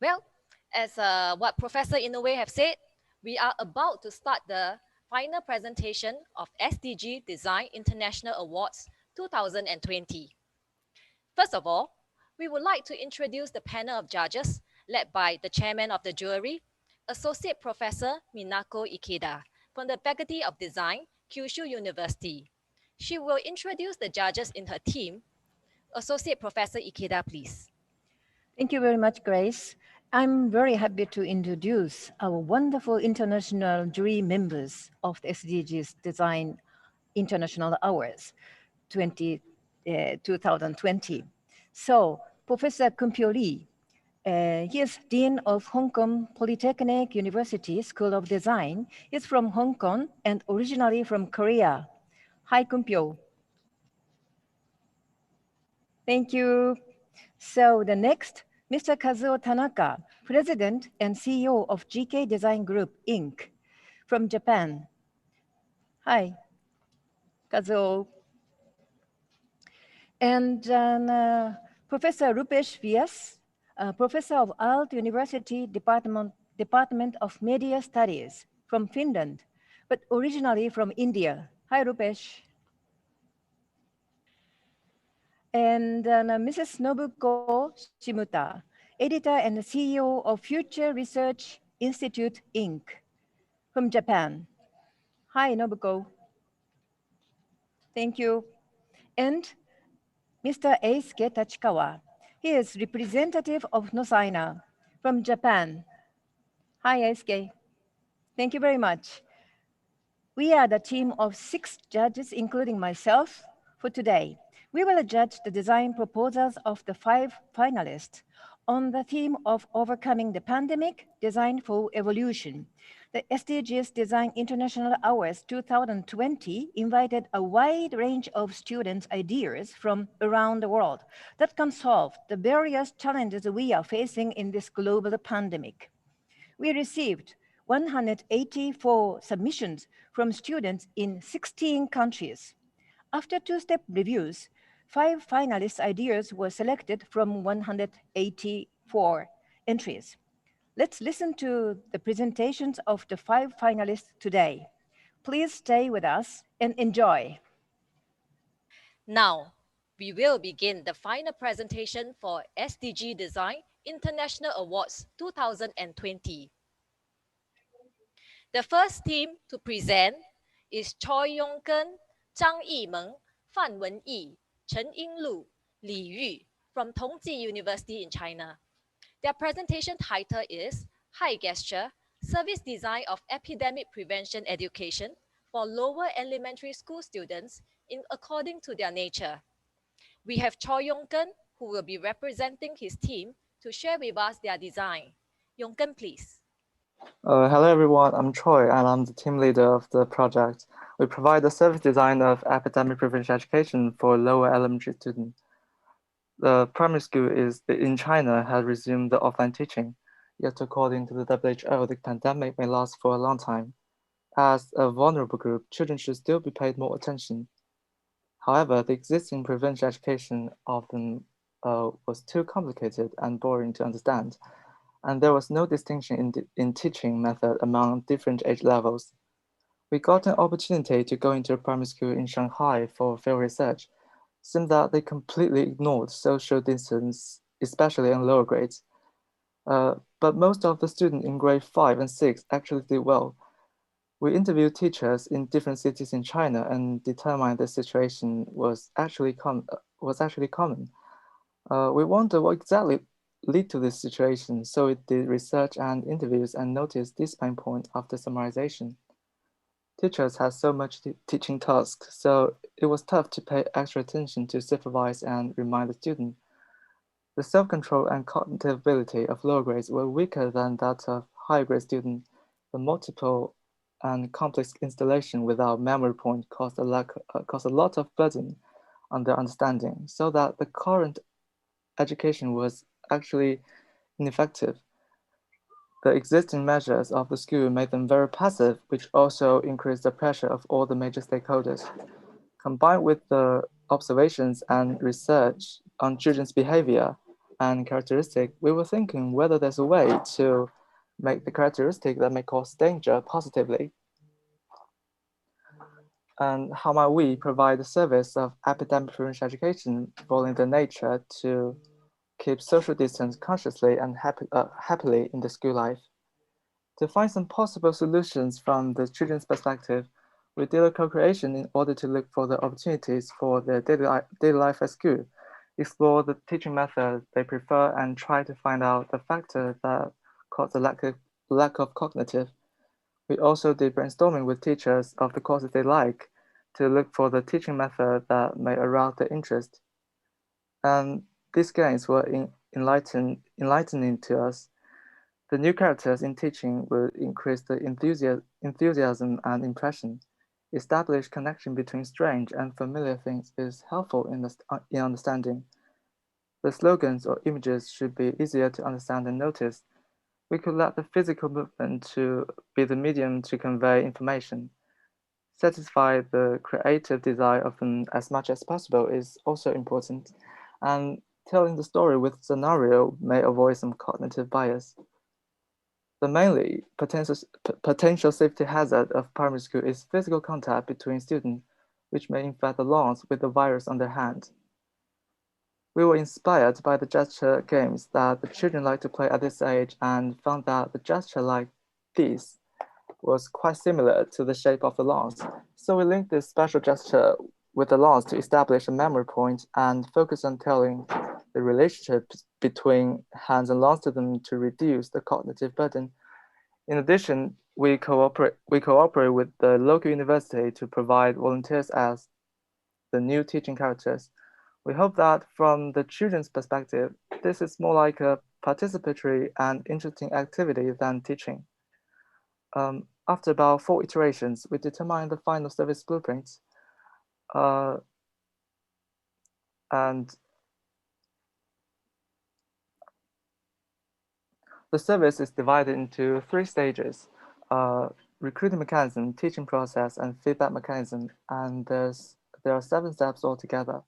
Well, as what Professor Inoue have said, we are about to start the final presentation of SDG Design International Awards 2020. First of all, we would like to introduce the panel of judges led by the chairman of the jury, Associate Professor Minako Ikeda from the Faculty of Design, Kyushu University. She will introduce the judges in her team. Associate Professor Ikeda, please. Thank you very much, Grace. I'm very happy to introduce our wonderful international jury members of the SDGs Design International Awards 2020. So, Professor Kumpyo Lee, he is Dean of Hong Kong Polytechnic University School of Design. He's from Hong Kong and originally from Korea. Hi, Kumpyo. Thank you. So the next, Mr. Kazuo Tanaka, President and CEO of GK Design Group, Inc. from Japan. Hi, Kazuo. And Professor Rupesh Vyas, Professor of Aalto University Department of Media Studies from Finland, but originally from India. Hi, Rupesh. And Mrs. Nobuko Shimuta, editor and CEO of Future Research Institute, Inc. from Japan. Hi, Nobuko. Thank you. And Mr. Eisuke Tachikawa. He is representative of Nosaina from Japan. Hi, Eisuke. Thank you very much. We are the team of 6 judges, including myself, for today. We will judge the design proposals of the 5 finalists on the theme of overcoming the pandemic, design for evolution. The SDGs Design International Awards 2020 invited a wide range of students' ideas from around the world that can solve the various challenges we are facing in this global pandemic. We received 184 submissions from students in 16 countries. After 2-step reviews, 5 finalists' ideas were selected from 184 entries. Let's listen to the presentations of the 5 finalists today. Please stay with us and enjoy. Now, we will begin the final presentation for SDG Design International Awards 2020. The first team to present is Choi Yongken, Zhang Yimeng, Fan Wenyi, Chen Yinglu, Li Yu from Tongji University in China. Their presentation title is High Gesture, Service Design of Epidemic Prevention Education for Lower Elementary School Students according to their nature. We have Choi Yongken, who will be representing his team to share with us their design. Yongken, please. Hello everyone, I'm Troy and I'm the team leader of the project. We provide the service design of epidemic prevention education for lower elementary students. The primary school in China has resumed the offline teaching, yet according to the WHO, the pandemic may last for a long time. As a vulnerable group, children should still be paid more attention. However, the existing prevention education often was too complicated and boring to understand, and there was no distinction in teaching method among different age levels. We got an opportunity to go into a primary school in Shanghai for field research. Seemed that they completely ignored social distance, especially in lower grades. But most of the students in grade 5 and 6 actually did well. We interviewed teachers in different cities in China and determined the situation was actually common. We wonder what exactly led to this situation, so we did research and interviews and noticed this pain point after summarization. Teachers had so much teaching tasks, so it was tough to pay extra attention to supervise and remind the student. The self-control and cognitive ability of lower grades were weaker than that of higher grade students. The multiple and complex installation without memory point caused a lot of burden on their understanding, so that the current education was actually ineffective. The existing measures of the school made them very passive, which also increased the pressure of all the major stakeholders. Combined with the observations and research on children's behavior and characteristic, we were thinking whether there's a way to make the characteristic that may cause danger positively. And how might we provide the service of epidemic prevention education following the nature to keep social distance consciously and happily in the school life? To find some possible solutions from the children's perspective, we did a co-creation in order to look for the opportunities for their daily life at school, explore the teaching method they prefer, and try to find out the factor that cause the lack of cognitive. We also did brainstorming with teachers of the courses they like to look for the teaching method that may arouse their interest. And these gains were enlightening to us. The new characters in teaching will increase the enthusiasm and impression. Establish connection between strange and familiar things is helpful in understanding. The slogans or images should be easier to understand and notice. We could let the physical movement to be the medium to convey information. Satisfy the creative desire of them as much as possible is also important, and telling the story with scenario may avoid some cognitive bias. The mainly potential safety hazard of primary school is physical contact between students, which may infect the lungs with the virus on their hand. We were inspired by the gesture games that the children like to play at this age and found that the gesture like this was quite similar to the shape of the lungs. So we linked this special gesture with the lungs to establish a memory point and focus on telling the relationship between hands and lungs to them to reduce the cognitive burden. In addition, we cooperate with the local university to provide volunteers as the new teaching characters. We hope that from the children's perspective, this is more like a participatory and interesting activity than teaching. After about 4 iterations, we determined the final service blueprint. And the service is divided into 3 stages: recruiting mechanism, teaching process, and feedback mechanism. And there are 7 steps altogether.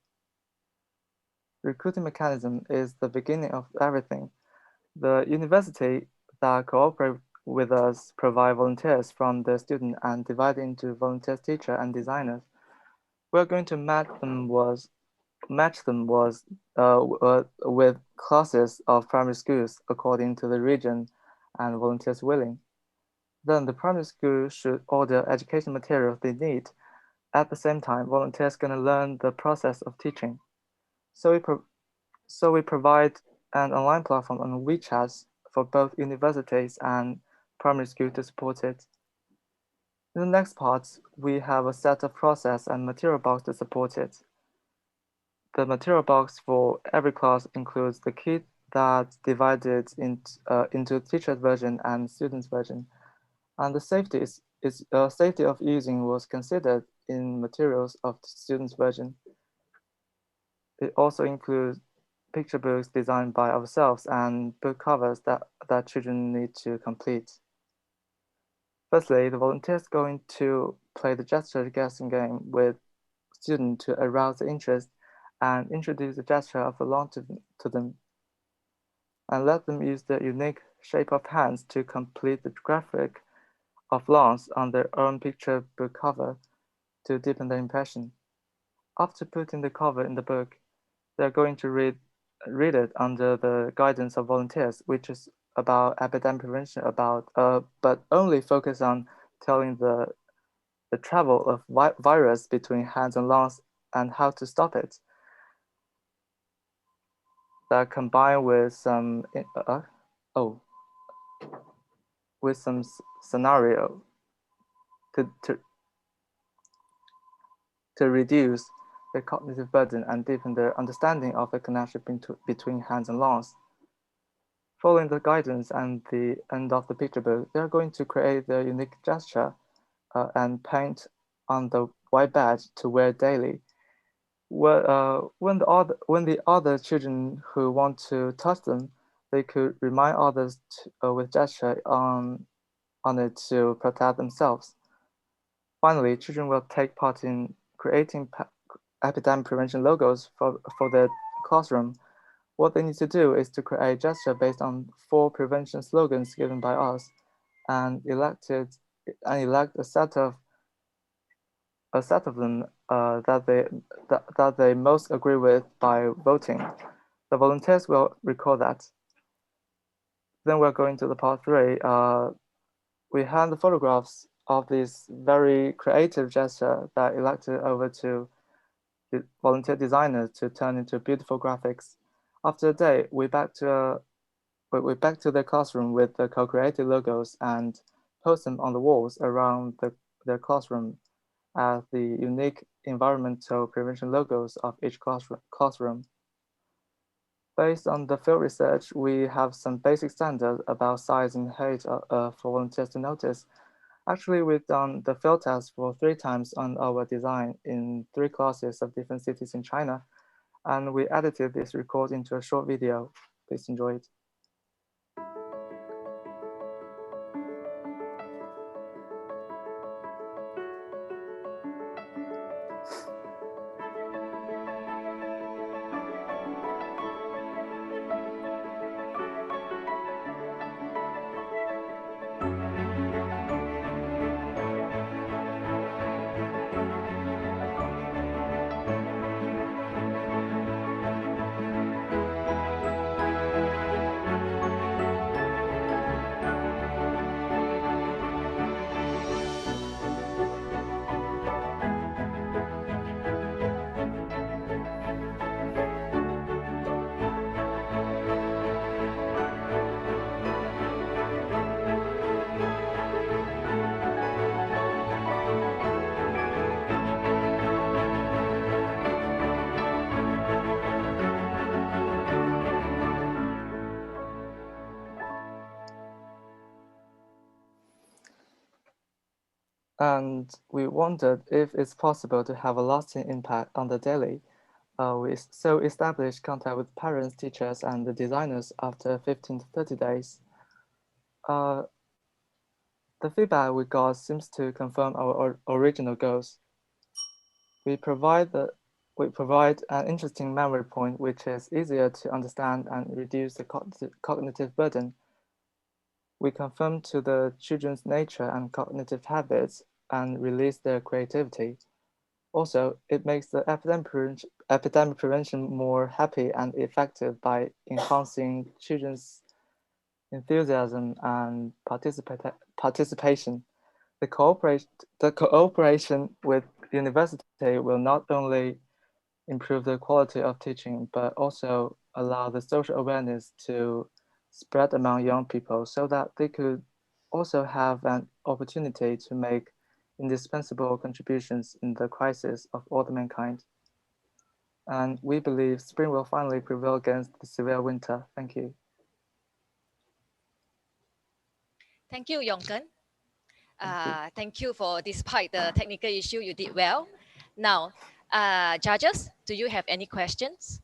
Recruiting mechanism is the beginning of everything. The university that cooperate with us provide volunteers from the student and divide into volunteers, teacher, and designers. We're going to match them with classes of primary schools according to the region and volunteers willing. Then the primary school should order education materials they need. At the same time, volunteers going to learn the process of teaching. So we provide an online platform on WeChat for both universities and primary school to support it. In the next part, we have a set of process and material box to support it. The material box for every class includes the kit that's divided into teacher's version and student's version. And the safety of using was considered in materials of the student's version. It also includes picture books designed by ourselves and book covers that children need to complete. Firstly, the volunteers going to play the gesture guessing game with students to arouse the interest and introduce the gesture of the lawn to them, and let them use the unique shape of hands to complete the graphic of lawns on their own picture book cover to deepen their impression. After putting the cover in the book, they're going to read it under the guidance of volunteers, which is about epidemic prevention, but only focus on telling the travel of virus between hands and lungs and how to stop it. That combined with some scenario to reduce the cognitive burden and deepen their understanding of the connection between hands and lungs. Following the guidance and the end of the picture book, they're going to create their unique gesture and paint on the white badge to wear daily. When the other children who want to touch them, they could remind others with gesture on it to protect themselves. Finally, children will take part in creating epidemic prevention logos for their classroom. What they need to do is to create a gesture based on 4 prevention slogans given by us, and elect a set of them that they most agree with by voting. The volunteers will record that. Then we're going to the part 3. We hand the photographs of this very creative gesture that elected over to the volunteer designers to turn into beautiful graphics. After a day, we back to their classroom with the co-created logos and post them on the walls around their classroom as the unique environmental prevention logos of each classroom. Based on the field research, we have some basic standards about size and height for volunteers to notice. Actually, we've done the field test for 3 times on our design in 3 classes of different cities in China, and we edited this record into a short video. Please enjoy it. And we wondered if it's possible to have a lasting impact on the daily. We established contact with parents, teachers, and the designers after 15 to 30 days. The feedback we got seems to confirm our original goals. We provide an interesting memory point, which is easier to understand and reduce the cognitive burden. We confirm to the children's nature and cognitive habits and release their creativity. Also, it makes the epidemic prevention more happy and effective by enhancing children's enthusiasm and participation. The cooperation with university will not only improve the quality of teaching, but also allow the social awareness to spread among young people so that they could also have an opportunity to make indispensable contributions in the crisis of all the mankind. And we believe spring will finally prevail against the severe winter. Thank you. Thank you, Yongken. Thank you for, despite the technical issue, you did well. Now, judges, do you have any questions?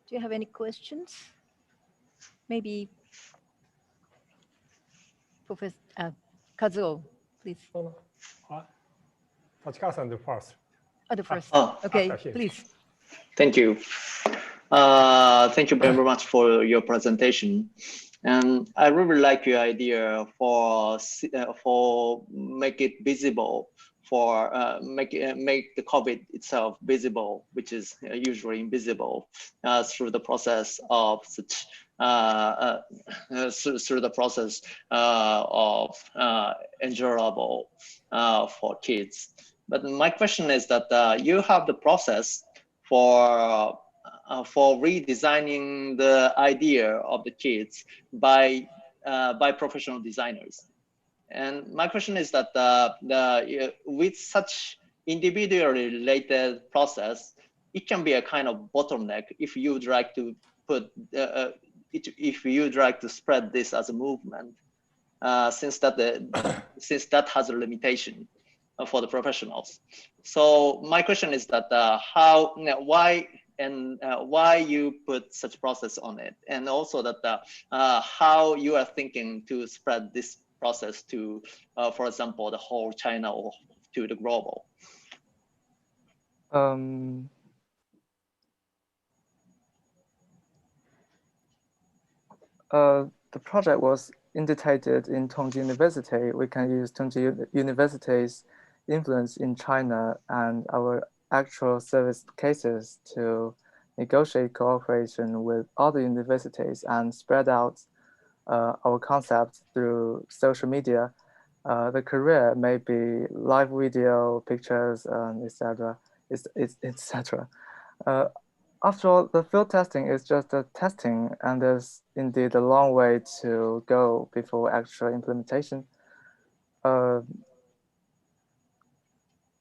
Do you have any questions? Maybe Professor Kazuo, please. Tachikawa-san, the first. The first. Oh, okay, please. Thank you. Thank you very much for your presentation. And I really like your idea for make it visible, for make the COVID itself visible, which is usually invisible through the process of such through the process of enjoyable for kids. But my question is that you have the process for redesigning the idea of the kids by professional designers. And my question is that with such individually related process, it can be a kind of bottleneck if you'd like to put if you'd like to spread this as a movement, since that has a limitation for the professionals. So my question is that why you put such process on it, and also that how you are thinking to spread this process to, for example, the whole China or to the global. The project was indicated in Tongji University. We can use Tongji University's influence in China and our actual service cases to negotiate cooperation with other universities and spread out our concept through social media. The career may be live video, pictures, etc. etc. After all, the field testing is just a testing, and there's indeed a long way to go before actual implementation.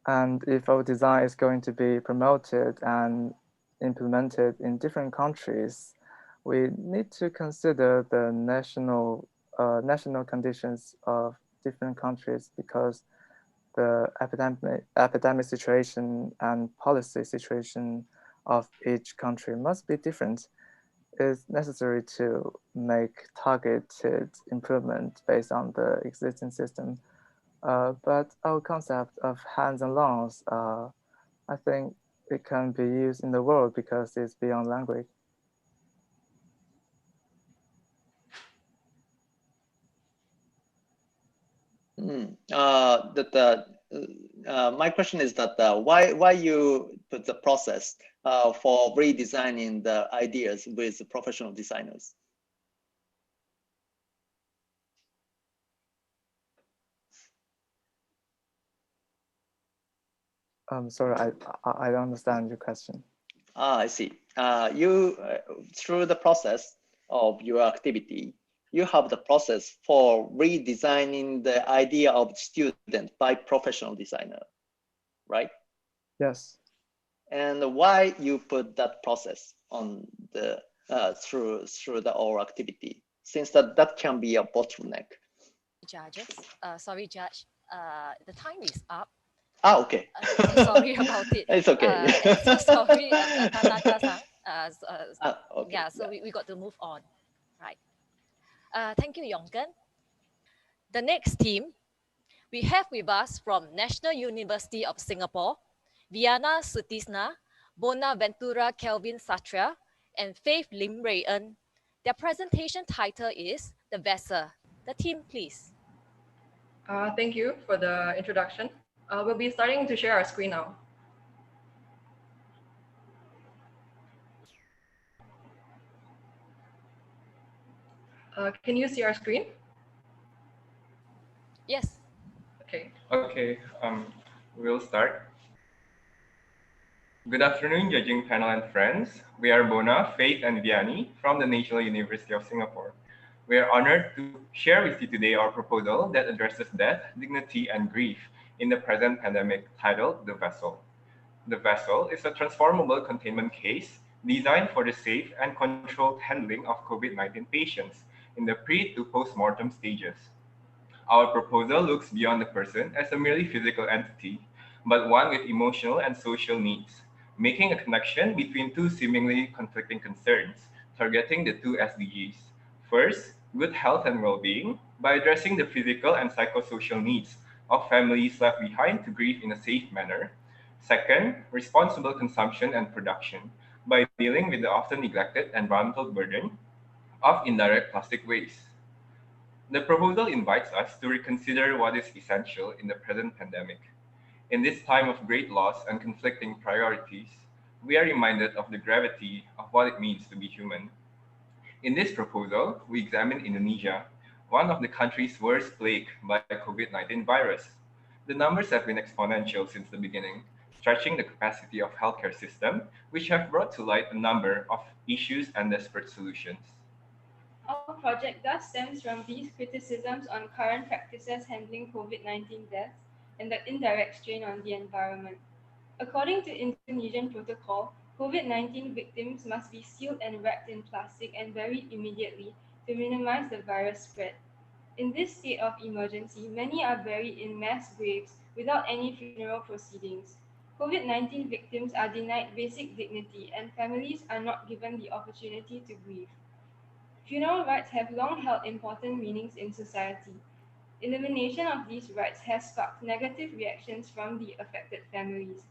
And if our design is going to be promoted and implemented in different countries, we need to consider the national conditions of different countries, because the epidemic situation and policy situation of each country must be different. It's necessary to make targeted improvement based on the existing system. But our concept of hands and lungs, I think it can be used in the world because it's beyond language. My question is that why you put the process for redesigning the ideas with professional designers? Sorry, I don't understand your question. I see. You through the process of your activity, you have the process for redesigning the idea of student by professional designer, right? Yes. And why you put that process on the through the our activity, since that can be a bottleneck. Judges, sorry, Judge, the time is up. Okay. So sorry about it. It's okay. So sorry, Tanaka-san. Okay. Yeah, so we got to move on, right? Thank you, Yongken. The next team, we have with us from National University of Singapore, Viana Sutisna, Bonaventura Kelvin Satria, and Faith Lim Rayen. Their presentation title is The Vessel. The team, please. Thank you for the introduction. We'll be starting to share our screen now. Can you see our screen? Yes. Okay. Okay, we'll start. Good afternoon, judging panel and friends. We are Bona, Faith, and Vianney from the National University of Singapore. We are honored to share with you today our proposal that addresses death, dignity, and grief in the present pandemic, titled The Vessel. The Vessel is a transformable containment case designed for the safe and controlled handling of COVID-19 patients in the pre to post-mortem stages. Our proposal looks beyond the person as a merely physical entity, but one with emotional and social needs, making a connection between two seemingly conflicting concerns, targeting the two SDGs. First, good health and well-being by addressing the physical and psychosocial needs of families left behind to grieve in a safe manner. Second, responsible consumption and production by dealing with the often neglected environmental burden of indirect plastic waste. The proposal invites us to reconsider what is essential in the present pandemic. In this time of great loss and conflicting priorities, we are reminded of the gravity of what it means to be human. In this proposal, we examine Indonesia, one of the countries worst plagued by the COVID-19 virus. The numbers have been exponential since the beginning, stretching the capacity of healthcare system, which have brought to light a number of issues and desperate solutions. Our project thus stems from these criticisms on current practices handling COVID-19 deaths and the indirect strain on the environment. According to Indonesian protocol, COVID-19 victims must be sealed and wrapped in plastic and buried immediately to minimize the virus spread. In this state of emergency, many are buried in mass graves without any funeral proceedings. COVID-19 victims are denied basic dignity and families are not given the opportunity to grieve. Funeral rites have long held important meanings in society. Elimination of these rites has sparked negative reactions from the affected families.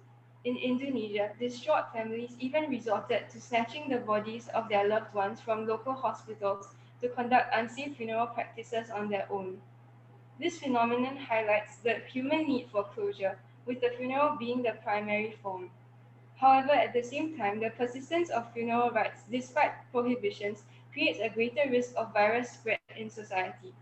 In Indonesia, distraught families even resorted to snatching the bodies of their loved ones from local hospitals to conduct unsafe funeral practices on their own. This phenomenon highlights the human need for closure, with the funeral being the primary form. However, at the same time, the persistence of funeral rites, despite prohibitions, creates a greater risk of virus spread in society.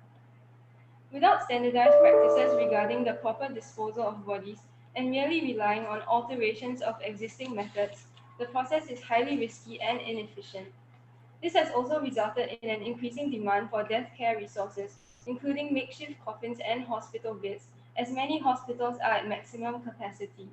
Without standardized practices regarding the proper disposal of bodies and merely relying on alterations of existing methods, the process is highly risky and inefficient. This has also resulted in an increasing demand for death care resources, including makeshift coffins and hospital beds, as many hospitals are at maximum capacity.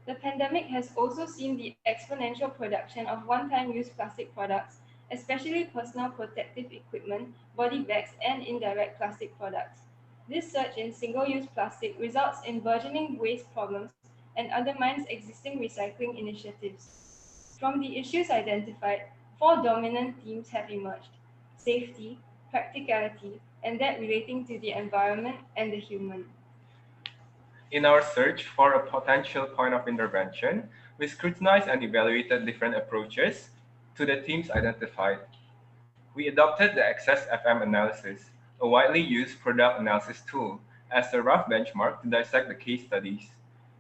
The pandemic has also seen the exponential production of one-time use plastic products, especially personal protective equipment, body bags, and indirect plastic products. This surge in single-use plastic results in burgeoning waste problems and undermines existing recycling initiatives. From the issues identified, 4 dominant themes have emerged: safety, practicality, and that relating to the environment and the human. In our search for a potential point of intervention, we scrutinized and evaluated different approaches to the themes identified. We adopted the Access FM analysis, a widely used product analysis tool, as a rough benchmark to dissect the case studies.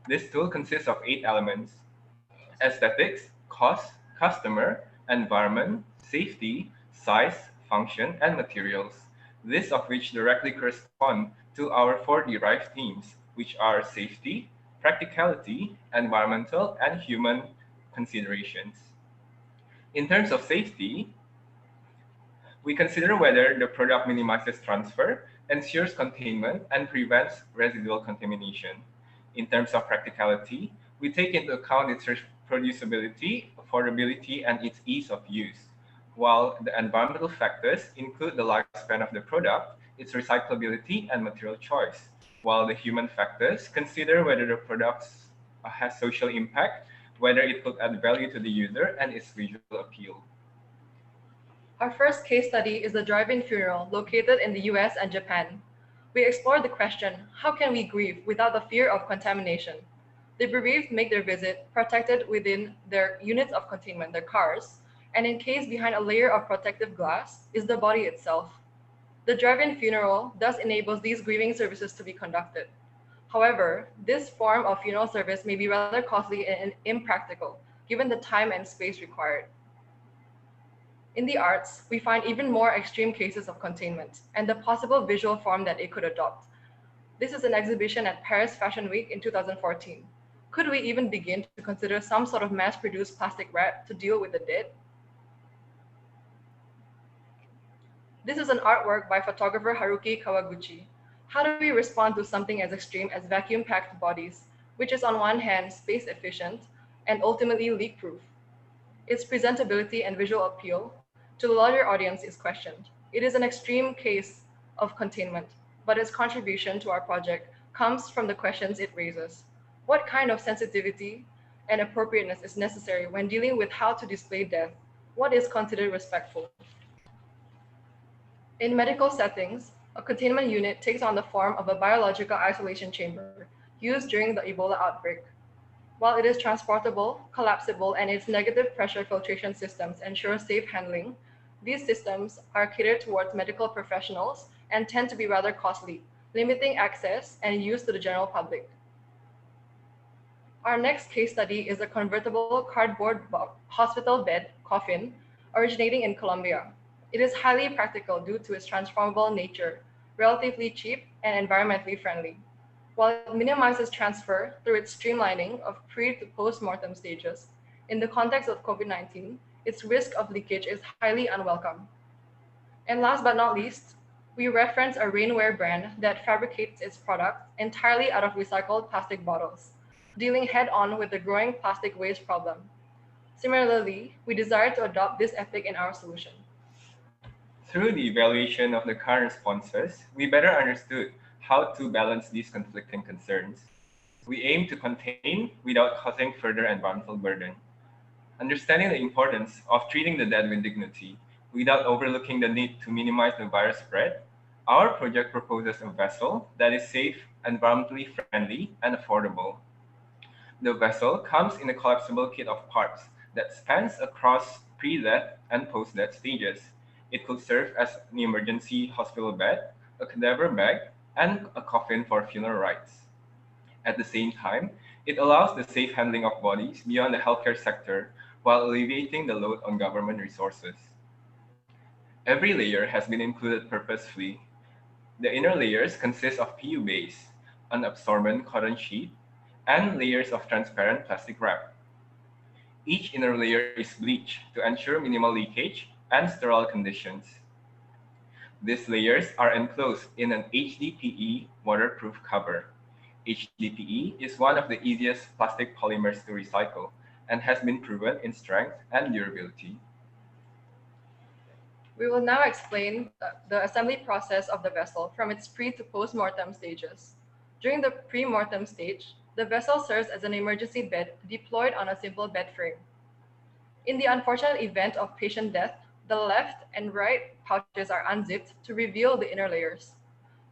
This tool consists of 8 elements: aesthetics, cost, customer, environment, safety, size, function, and materials, this of which directly correspond to our 4 derived themes, which are safety, practicality, environmental, and human considerations. In terms of safety, we consider whether the product minimizes transfer, ensures containment, and prevents residual contamination. In terms of practicality, we take into account its reproducibility, affordability, and its ease of use, while the environmental factors include the lifespan of the product, its recyclability, and material choice, while the human factors consider whether the product has social impact, whether it could add value to the user, and its visual appeal. Our first case study is the drive-in funeral located in the US and Japan. We explored the question, how can we grieve without the fear of contamination? The bereaved make their visit protected within their units of containment, their cars, and encased behind a layer of protective glass is the body itself. The drive-in funeral thus enables these grieving services to be conducted. However, this form of funeral service may be rather costly and impractical, given the time and space required. In the arts, we find even more extreme cases of containment and the possible visual form that it could adopt. This is an exhibition at Paris Fashion Week in 2014. Could we even begin to consider some sort of mass-produced plastic wrap to deal with the dead? This is an artwork by photographer Haruki Kawaguchi. How do we respond to something as extreme as vacuum-packed bodies, which is on one hand space-efficient and ultimately leak-proof? Its presentability and visual appeal to the larger audience is questioned. It is an extreme case of containment, but its contribution to our project comes from the questions it raises. What kind of sensitivity and appropriateness is necessary when dealing with how to display death? What is considered respectful? In medical settings, a containment unit takes on the form of a biological isolation chamber used during the Ebola outbreak. While it is transportable, collapsible, and its negative pressure filtration systems ensure safe handling, these systems are catered towards medical professionals and tend to be rather costly, limiting access and use to the general public. Our next case study is a convertible cardboard hospital bed coffin originating in Colombia. It is highly practical due to its transformable nature, relatively cheap, and environmentally friendly. While it minimizes transfer through its streamlining of pre to post-mortem stages, in the context of COVID-19, its risk of leakage is highly unwelcome. And last but not least, we reference a rainwear brand that fabricates its product entirely out of recycled plastic bottles, dealing head-on with the growing plastic waste problem. Similarly, we desire to adopt this ethic in our solution. Through the evaluation of the current responses, we better understood how to balance these conflicting concerns. We aim to contain without causing further environmental burden. Understanding the importance of treating the dead with dignity without overlooking the need to minimize the virus spread, our project proposes a vessel that is safe, environmentally friendly, and affordable. The vessel comes in a collapsible kit of parts that spans across pre-death and post-death stages. It could serve as an emergency hospital bed, a cadaver bag, and a coffin for funeral rites. At the same time, it allows the safe handling of bodies beyond the healthcare sector while alleviating the load on government resources. Every layer has been included purposefully. The inner layers consist of PU base, an absorbent cotton sheet, and layers of transparent plastic wrap. Each inner layer is bleached to ensure minimal leakage and sterile conditions. These layers are enclosed in an HDPE waterproof cover. HDPE is one of the easiest plastic polymers to recycle and has been proven in strength and durability. We will now explain the assembly process of the vessel from its pre to post-mortem stages. During the pre-mortem stage, the vessel serves as an emergency bed deployed on a simple bed frame. In the unfortunate event of patient death, the left and right pouches are unzipped to reveal the inner layers.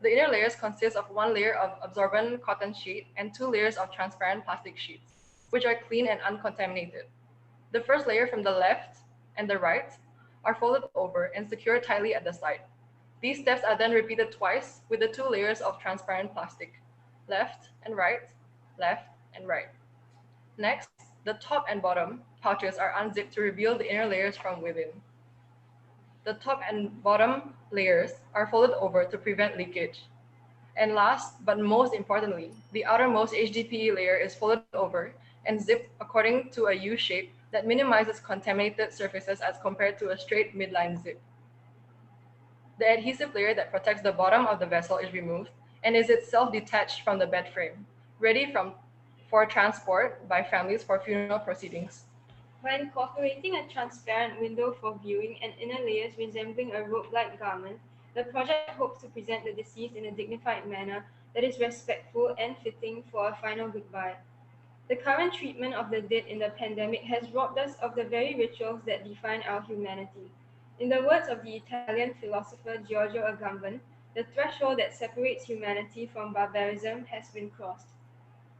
The inner layers consist of one layer of absorbent cotton sheet and two layers of transparent plastic sheets, which are clean and uncontaminated. The first layer from the left and the right are folded over and secured tightly at the side. These steps are then repeated twice with the two layers of transparent plastic, left and right, left and right. Next, the top and bottom pouches are unzipped to reveal the inner layers from within. The top and bottom layers are folded over to prevent leakage. And last, but most importantly, the outermost HDPE layer is folded over and zipped according to a U shape that minimizes contaminated surfaces as compared to a straight midline zip. The adhesive layer that protects the bottom of the vessel is removed and is itself detached from the bed frame, ready for transport by families for funeral proceedings. By incorporating a transparent window for viewing and inner layers resembling a robe-like garment, the project hopes to present the deceased in a dignified manner that is respectful and fitting for a final goodbye. The current treatment of the dead in the pandemic has robbed us of the very rituals that define our humanity. In the words of the Italian philosopher Giorgio Agamben, the threshold that separates humanity from barbarism has been crossed.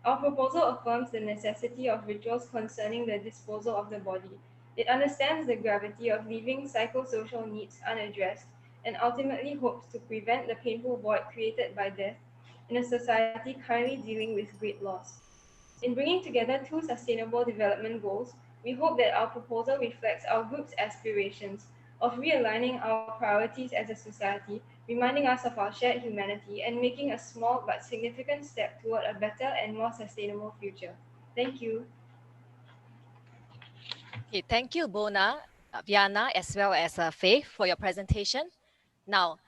Our proposal affirms the necessity of rituals concerning the disposal of the body. It understands the gravity of leaving psychosocial needs unaddressed and ultimately hopes to prevent the painful void created by death in a society currently dealing with great loss. In bringing together two sustainable development goals, we hope that our proposal reflects our group's aspirations of realigning our priorities as a society, reminding us of our shared humanity, and making a small but significant step toward a better and more sustainable future. Thank you. Okay, thank you, Bona, Viana, as well as Faith for your presentation. Now,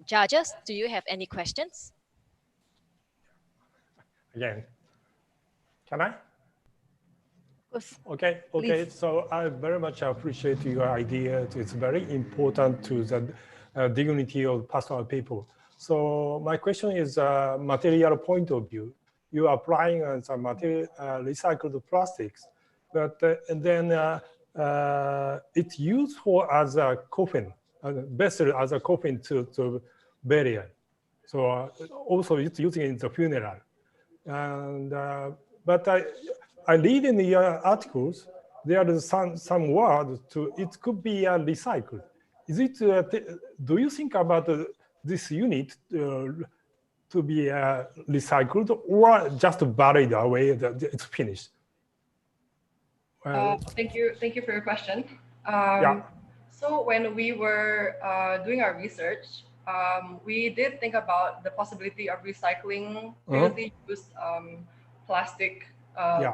judges, do you have any questions? Again, can I? Okay. Please. So I very much appreciate your idea. It's very important to the dignity of pastoral people. So my question is material point of view. You are applying some material recycled plastics, but and then it's used for as a coffin, vessel as a coffin to burial. So also it's using in the funeral. And but I read in the articles there is some word to it could be recycled. Is it? Do you think about this unit to be recycled or just buried away? That it's finished. Thank you for your question. Yeah. So when we were doing our research, we did think about the possibility of recycling previously used plastic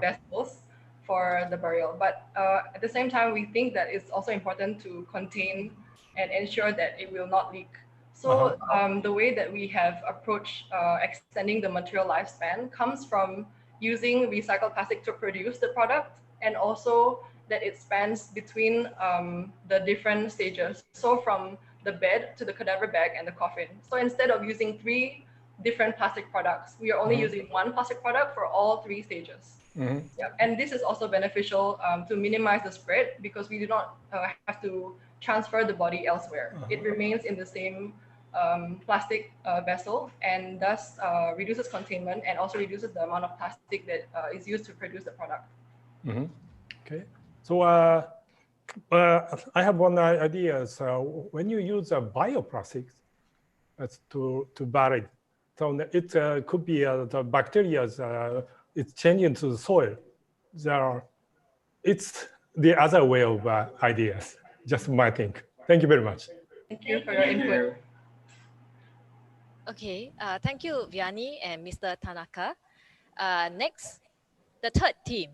vessels for the burial. But at the same time, we think that it's also important to contain and ensure that it will not leak. So the way that we have approached extending the material lifespan comes from using recycled plastic to produce the product, and also that it spans between the different stages. So from the bed to the cadaver bag and the coffin. So instead of using 3 different plastic products, we are only using 1 plastic product for all 3 stages. Yeah. And this is also beneficial to minimize the spread because we do not have to transfer the body elsewhere. It remains in the same plastic vessel, and thus reduces containment and also reduces the amount of plastic that is used to produce the product. Okay. So I have one idea. So when you use bioplastics to bury it, so it could be the bacteria, it's changing to the soil. It's the other way of ideas, just my think. Thank you very much. Thank you for your input. Okay, thank you, Vianney and Mr. Tanaka. Next, the third team.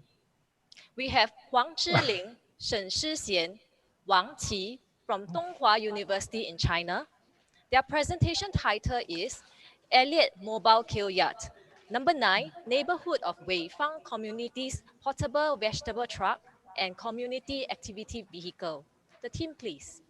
We have Huang Zhiling, Shen Shixian, Wang Qi from Donghua University in China. Their presentation title is Elliott Mobile Kylyard, Number 9, Neighborhood of Weifang Community's Portable Vegetable Truck and Community Activity Vehicle. The team, please.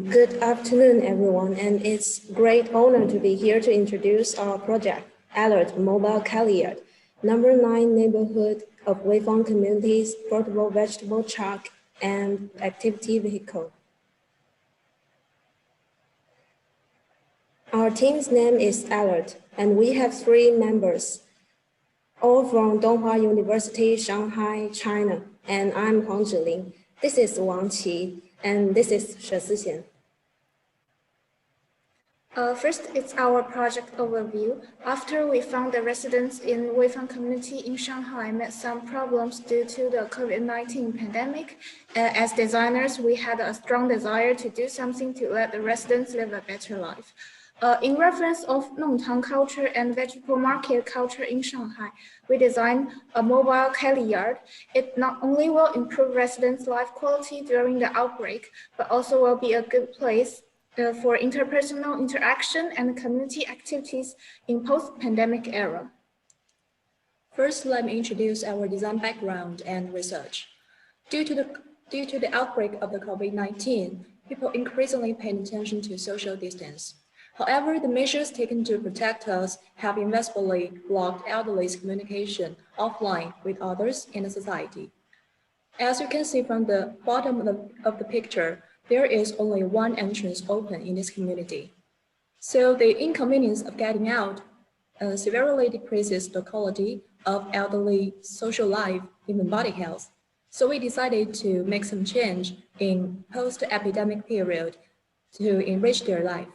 Good afternoon, everyone, and it's great honor to be here to introduce our project, Elliott Mobile Kylyard, Number 9 Neighborhood of Weifang Community's Portable Vegetable Truck and Activity Vehicle. Our team's name is Elliott, and we have 3 members, all from Donghua University, Shanghai, China, and I'm Huang Zhiling. This is Wang Qi, and this is Shen Shixian. First, it's our project overview. After we found the residents in Weifang community in Shanghai met some problems due to the COVID-19 pandemic, as designers, we had a strong desire to do something to let the residents live a better life. In reference of Nongtang culture and vegetable market culture in Shanghai, we designed a mobile Kylyard. It not only will improve residents' life quality during the outbreak, but also will be a good place for interpersonal interaction and community activities in post-pandemic era. First, let me introduce our design background and research. Due to the outbreak of the COVID-19, people increasingly pay attention to social distance. However, the measures taken to protect us have invisibly blocked elderly's communication offline with others in the society. As you can see from the bottom of the picture, there is only one entrance open in this community. So the inconvenience of getting out severely decreases the quality of elderly social life, even body health. So we decided to make some change in post-epidemic period to enrich their life.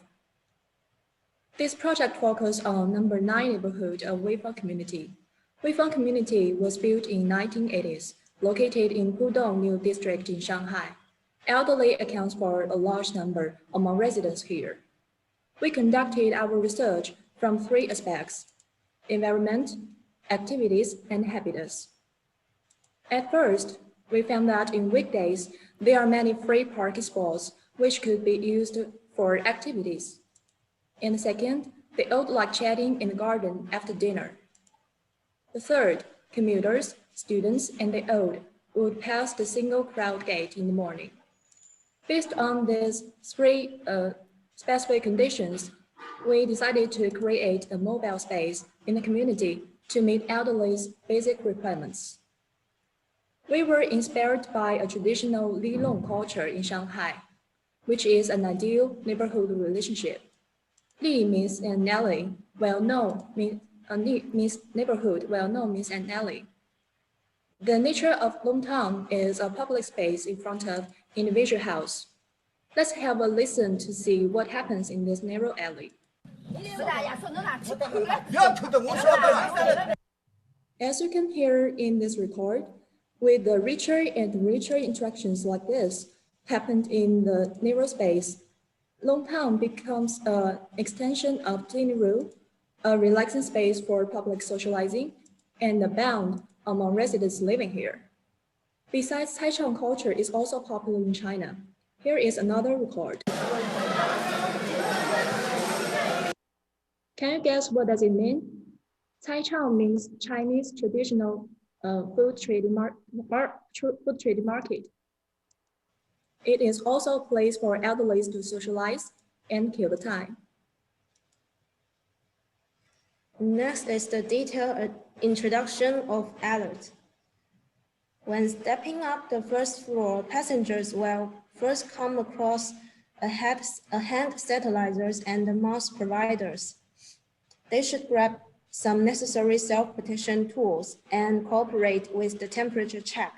This project focuses on number 9 neighborhood of Weifang community. Weifang community was built in 1980s, located in Pudong New District in Shanghai. Elderly accounts for a large number among residents here. We conducted our research from 3 aspects: environment, activities, and habitats. At first, we found that in weekdays, there are many free parking spots which could be used for activities. And second, they would like chatting in the garden after dinner. The third, commuters, students, and the old would pass the single crowd gate in the morning. Based on these 3 specific conditions, we decided to create a mobile space in the community to meet elderly's basic requirements. We were inspired by a traditional Lilong culture in Shanghai, which is an ideal neighborhood relationship. Li means an alley, means neighborhood, well-known means an alley. The nature of Longtang is a public space in front of individual house. Let's have a listen to see what happens in this narrow alley. As you can hear in this record, with the richer and richer interactions like this happened in the narrow space, Longtang becomes an extension of clean room, a relaxing space for public socializing, and a bond among residents living here. Besides, Taichung culture is also popular in China. Here is another record. Can you guess what does it mean? Taichung means Chinese traditional food trade market. It is also a place for elderly to socialize and kill the time. Next is the detailed introduction of alert. When stepping up the first floor, passengers will first come across hand sanitizers and the mask providers. They should grab some necessary self-protection tools and cooperate with the temperature check.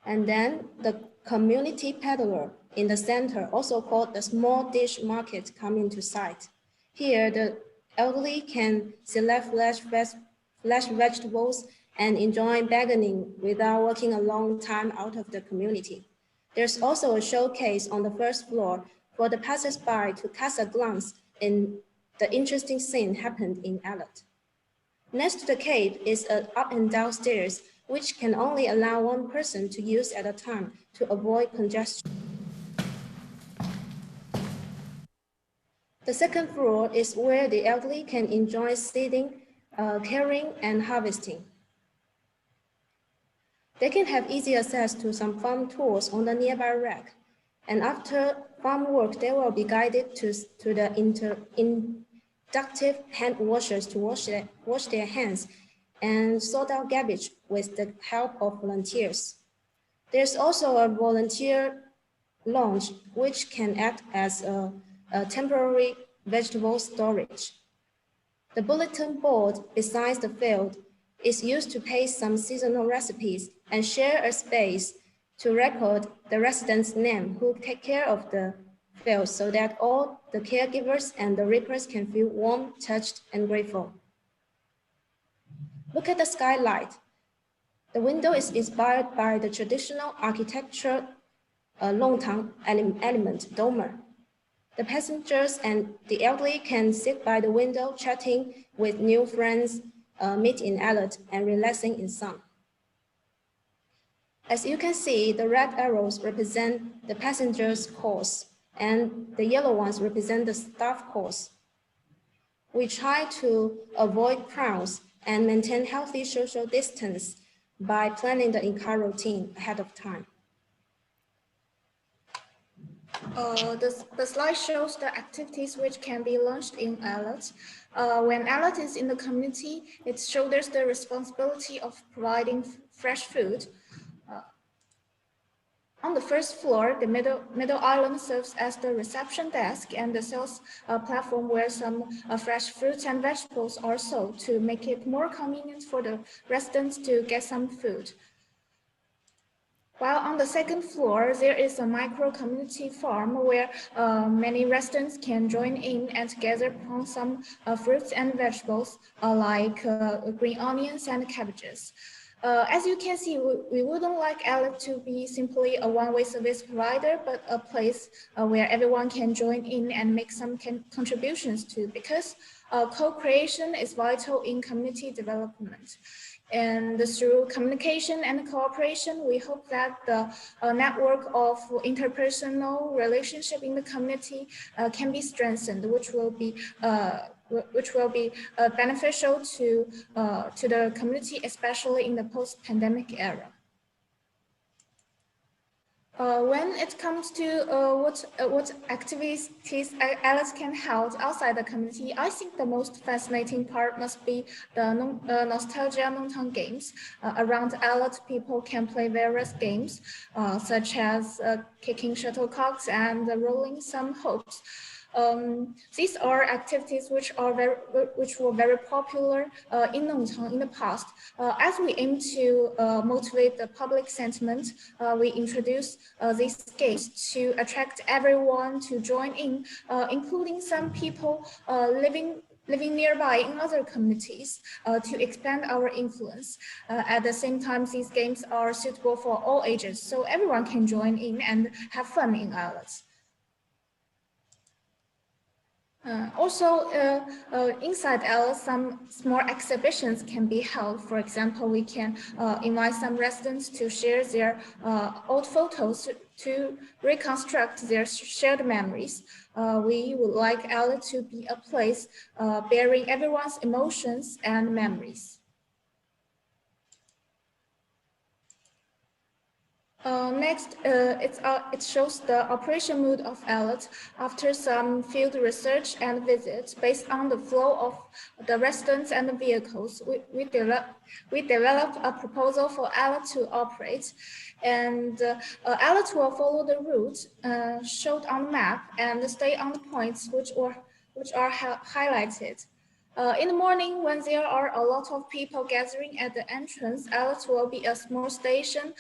And then the community peddler in the center, also called the small dish market, come into sight. Here, the elderly can select fresh vegetables and enjoy bargaining without walking a long time out of the community. There's also a showcase on the first floor for the passers-by to cast a glance in the interesting scene happened in Alert. Next to the cave is an up and down stairs, which can only allow one person to use at a time to avoid congestion. The second floor is where the elderly can enjoy sitting, caring, and harvesting. They can have easy access to some farm tools on the nearby rack. And after farm work, they will be guided to the inductive hand washers to wash their hands and sort out garbage with the help of volunteers. There's also a volunteer lounge, which can act as a temporary vegetable storage. The bulletin board beside the field is used to paste some seasonal recipes and share a space to record the residents' name who take care of the field so that all the caregivers and the reapers can feel warm, touched, and grateful. Look at the skylight. The window is inspired by the traditional architecture Longtang element, dormer. The passengers and the elderly can sit by the window chatting with new friends, meet in alert, and relaxing in sun. As you can see, the red arrows represent the passengers' course, and the yellow ones represent the staff course. We try to avoid crowds and maintain healthy social distance by planning the entire routine ahead of time. The slide shows the activities which can be launched in Alert. When Alert is in the community, it shoulders the responsibility of providing fresh food. On the first floor, the middle island serves as the reception desk and the sales platform where some fresh fruits and vegetables are sold to make it more convenient for the residents to get some food. While on the second floor, there is a micro community farm where many residents can join in and gather upon some fruits and vegetables like green onions and cabbages. As you can see, we wouldn't like Alert to be simply a one-way service provider, but a place where everyone can join in and make some contributions to, because co-creation is vital in community development. And through communication and cooperation, we hope that the network of interpersonal relationship in the community can be strengthened, which will be beneficial to the community, especially in the post-pandemic era. When it comes to what activities Alert can hold outside the community, I think the most fascinating part must be the nostalgia Nongtang games. Around Alert, people can play various games, such as kicking shuttlecocks and rolling some hopes. These are activities which were very popular in Nongtang in the past. As we aim to motivate the public sentiment, we introduce these games to attract everyone to join in, including some people living nearby in other communities to expand our influence. At the same time, these games are suitable for all ages, so everyone can join in and have fun in Alert. Also, inside Alert, some small exhibitions can be held. For example, we can invite some residents to share their old photos to reconstruct their shared memories. We would like Alert to be a place bearing everyone's emotions and memories. Next, it shows the operation mode of alert after some field research and visits. Based on the flow of the residents and the vehicles, we developed a proposal for alert to operate, and alert will follow the route showed on the map and stay on the points which are highlighted. In the morning, when there are a lot of people gathering at the entrance, alert will be a small station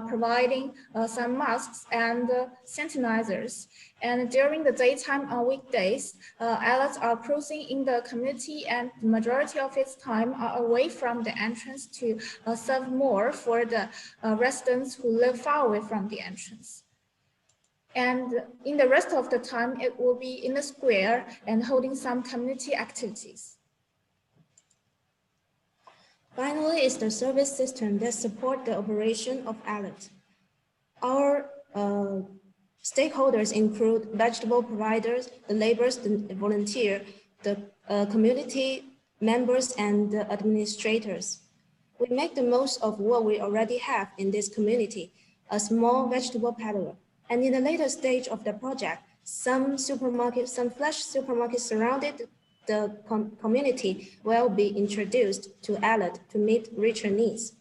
providing some masks and sanitizers. And during the daytime on weekdays, alerts are cruising in the community, and the majority of its time are away from the entrance to serve more for the residents who live far away from the entrance. And in the rest of the time, it will be in the square and holding some community activities. Finally, is the service system that support the operation of alert. Our stakeholders include vegetable providers, the laborers, the volunteer, the community members, and the administrators. We make the most of what we already have in this community, a small vegetable peddler. And in the later stage of the project, some flash supermarkets surrounded the community will be introduced to alert to meet richer needs.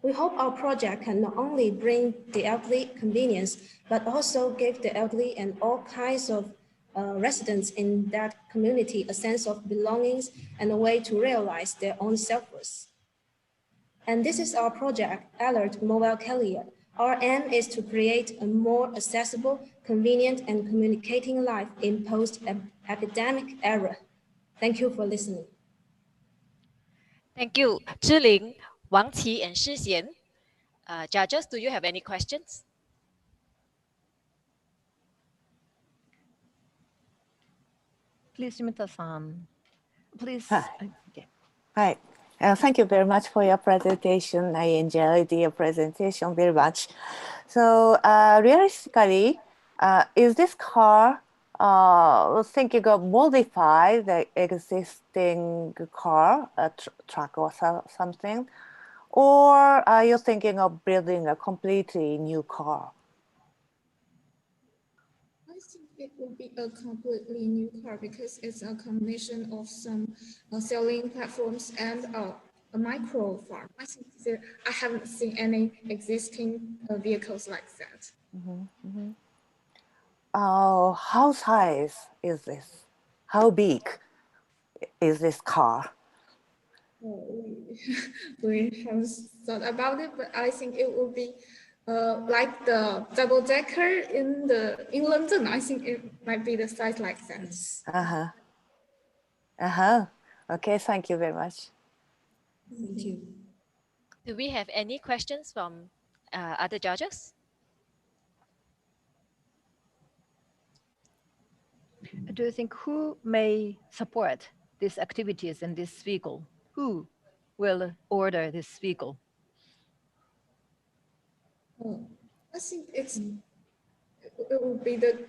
We hope our project can not only bring the elderly convenience, but also give the elderly and all kinds of residents in that community a sense of belongings and a way to realize their own self-worth. And this is our project, Alert Mobile Carrier. Our aim is to create a more accessible, convenient, and communicating life in post-epidemic era. Thank you for listening. Thank you, Zhiling, Wang Qi, and Shi Xian. Judges, do you have any questions? Please, Shimita-san. Please. Okay. Hi. Thank you very much for your presentation. I enjoyed your presentation very much. So realistically, is this car thinking of modify the existing car, a truck or something? Or are you thinking of building a completely new car? I think it will be a completely new car because it's a combination of some selling platforms and a micro farm. I think I haven't seen any existing vehicles like that. How size is this? How big is this car? We haven't thought about it, but I think it will be like the double-decker in London. I think it might be the size like that. Okay, thank you very much. Thank you. Do we have any questions from other judges? Do you think who may support these activities in this vehicle? Who will order this vehicle? I think it will be the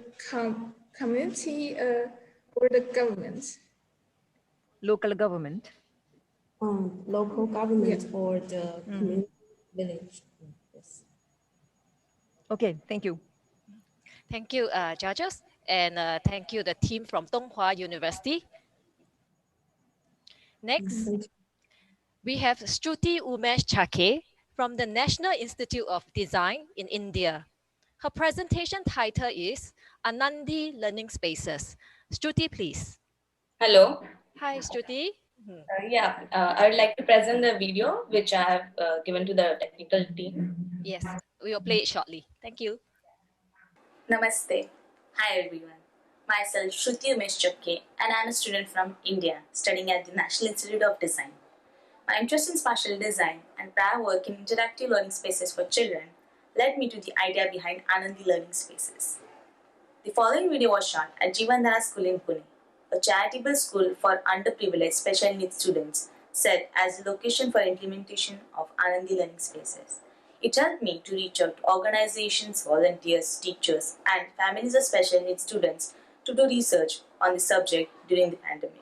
community or the government. Local government? Local government or the community village. Yes. Okay, thank you. Thank you, judges, and thank you, the team from Donghua University. Next, we have Shruti Umesh Chake from the National Institute of Design in India. Her presentation title is Anandi Learning Spaces. Shruti, please. Hello. Hi, Shruti. I would like to present the video which I have given to the technical team. Yes, we will play it shortly. Thank you. Namaste. Hi everyone. Myself Shruti Umesh Chake, and I am a student from India studying at the National Institute of Design. My interest in spatial design and prior work in interactive learning spaces for children led me to the idea behind Anandi Learning Spaces. The following video was shot at Jeevandhara School in Pune, a charitable school for underprivileged special needs students, set as the location for implementation of Anandi Learning Spaces. It helped me to reach out to organizations, volunteers, teachers, and families of special needs students to do research on the subject during the pandemic.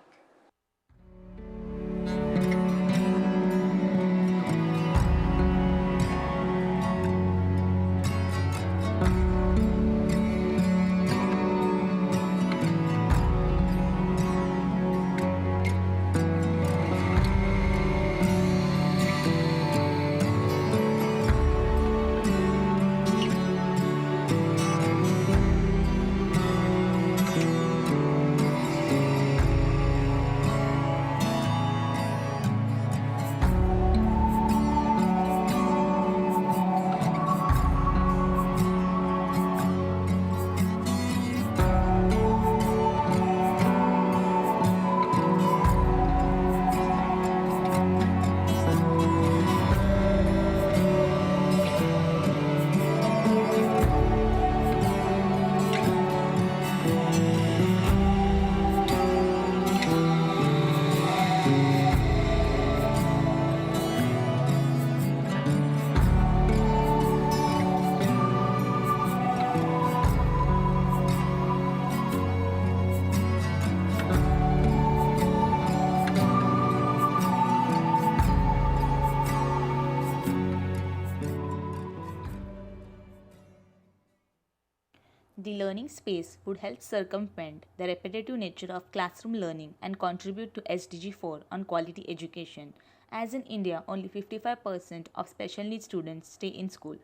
The learning space would help circumvent the repetitive nature of classroom learning and contribute to SDG 4 on quality education, as in India only 55% of special needs students stay in school,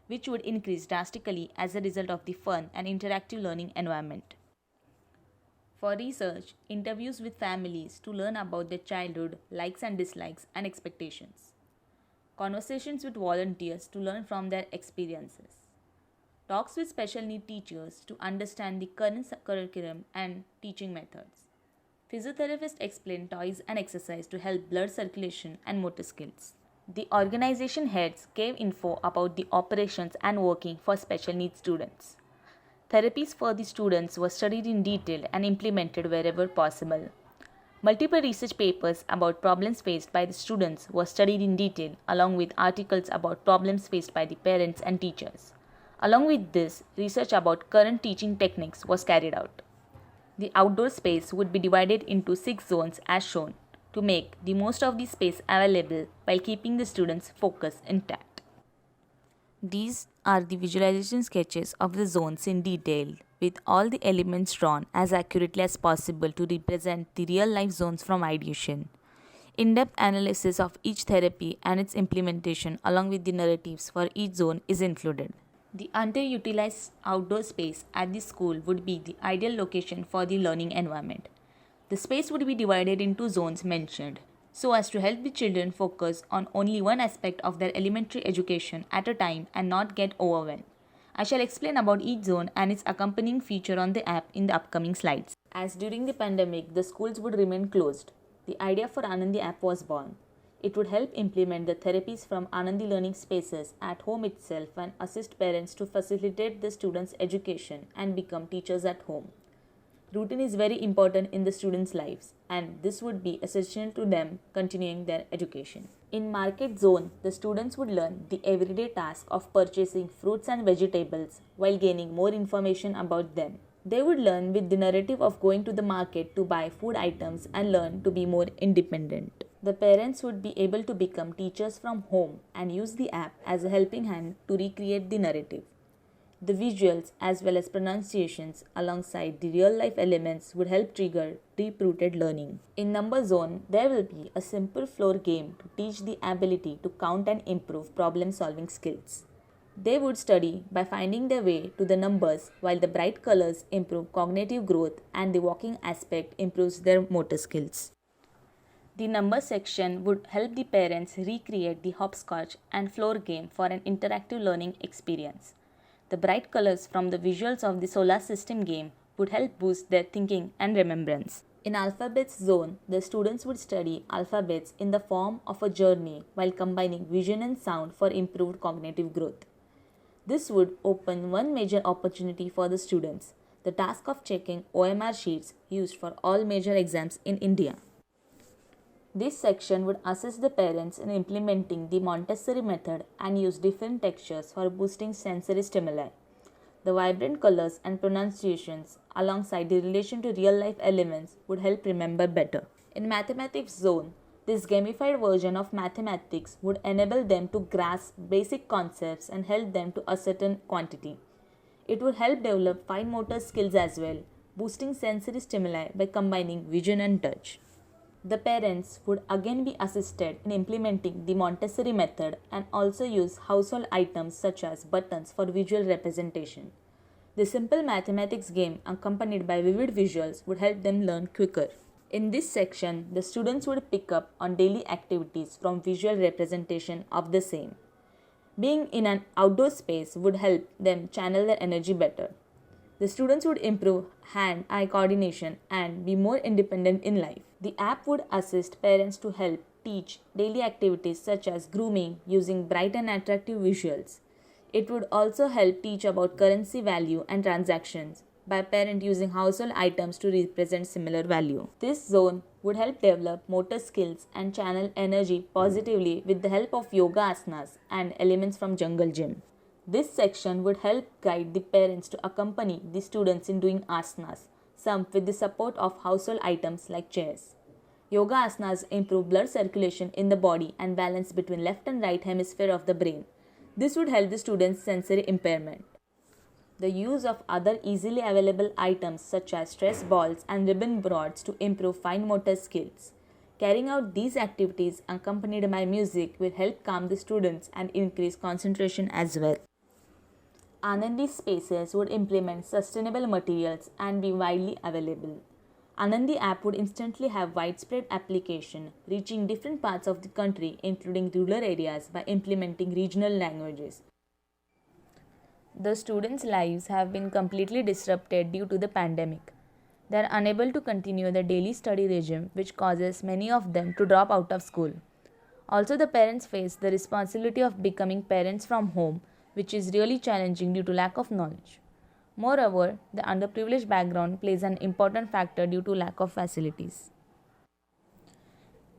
which would increase drastically as a result of the fun and interactive learning environment. For research, interviews with families to learn about their childhood likes and dislikes and expectations. Conversations with volunteers to learn from their experiences. Talks with special need teachers to understand the current curriculum and teaching methods. Physiotherapists explain toys and exercise to help blood circulation and motor skills. The organization heads gave info about the operations and working for special needs students. Therapies for the students were studied in detail and implemented wherever possible. Multiple research papers about problems faced by the students were studied in detail, along with articles about problems faced by the parents and teachers. Along with this, research about current teaching techniques was carried out. The outdoor space would be divided into 6 zones as shown to make the most of the space available while keeping the students' focus intact. These are the visualization sketches of the zones in detail, with all the elements drawn as accurately as possible to represent the real-life zones from ideation. In-depth analysis of each therapy and its implementation along with the narratives for each zone is included. The underutilized outdoor space at the school would be the ideal location for the learning environment. The space would be divided into zones mentioned, so as to help the children focus on only one aspect of their elementary education at a time and not get overwhelmed. I shall explain about each zone and its accompanying feature on the app in the upcoming slides. As during the pandemic, the schools would remain closed, the idea for Anandi app was born. It would help implement the therapies from Anandi learning spaces at home itself and assist parents to facilitate the students' education and become teachers at home. Routine is very important in the students' lives, and this would be essential to them continuing their education. In market zone, the students would learn the everyday task of purchasing fruits and vegetables while gaining more information about them. They would learn with the narrative of going to the market to buy food items and learn to be more independent. The parents would be able to become teachers from home and use the app as a helping hand to recreate the narrative. The visuals as well as pronunciations alongside the real-life elements would help trigger deep-rooted learning. In number zone, there will be a simple floor game to teach the ability to count and improve problem-solving skills. They would study by finding their way to the numbers, while the bright colors improve cognitive growth and the walking aspect improves their motor skills. The number section would help the parents recreate the hopscotch and floor game for an interactive learning experience. The bright colors from the visuals of the solar system game would help boost their thinking and remembrance. In alphabets zone, the students would study alphabets in the form of a journey while combining vision and sound for improved cognitive growth. This would open one major opportunity for the students, the task of checking OMR sheets used for all major exams in India. This section would assist the parents in implementing the Montessori method and use different textures for boosting sensory stimuli. The vibrant colors and pronunciations alongside the relation to real-life elements would help remember better. In mathematics zone, this gamified version of mathematics would enable them to grasp basic concepts and help them to ascertain quantity. It would help develop fine motor skills as well, boosting sensory stimuli by combining vision and touch. The parents would again be assisted in implementing the Montessori method and also use household items such as buttons for visual representation. The simple mathematics game accompanied by vivid visuals would help them learn quicker. In this section, the students would pick up on daily activities from visual representation of the same. Being in an outdoor space would help them channel their energy better. The students would improve hand-eye coordination and be more independent in life. The app would assist parents to help teach daily activities such as grooming using bright and attractive visuals. It would also help teach about currency value and transactions by parent using household items to represent similar value. This zone would help develop motor skills and channel energy positively with the help of yoga asanas and elements from jungle gym. This section would help guide the parents to accompany the students in doing asanas, some with the support of household items like chairs. Yoga asanas improve blood circulation in the body and balance between left and right hemisphere of the brain. This would help the students' sensory impairment. the use of other easily available items such as stress balls and ribbon rods to improve fine motor skills. Carrying out these activities accompanied by music will help calm the students and increase concentration as well. Anandi spaces would implement sustainable materials and be widely available. Anandi app would instantly have widespread application, reaching different parts of the country including rural areas by implementing regional languages. The students' lives have been completely disrupted due to the pandemic. They are unable to continue the daily study regime, which causes many of them to drop out of school. Also, the parents face the responsibility of becoming parents from home, which is really challenging due to lack of knowledge. Moreover, the underprivileged background plays an important factor due to lack of facilities.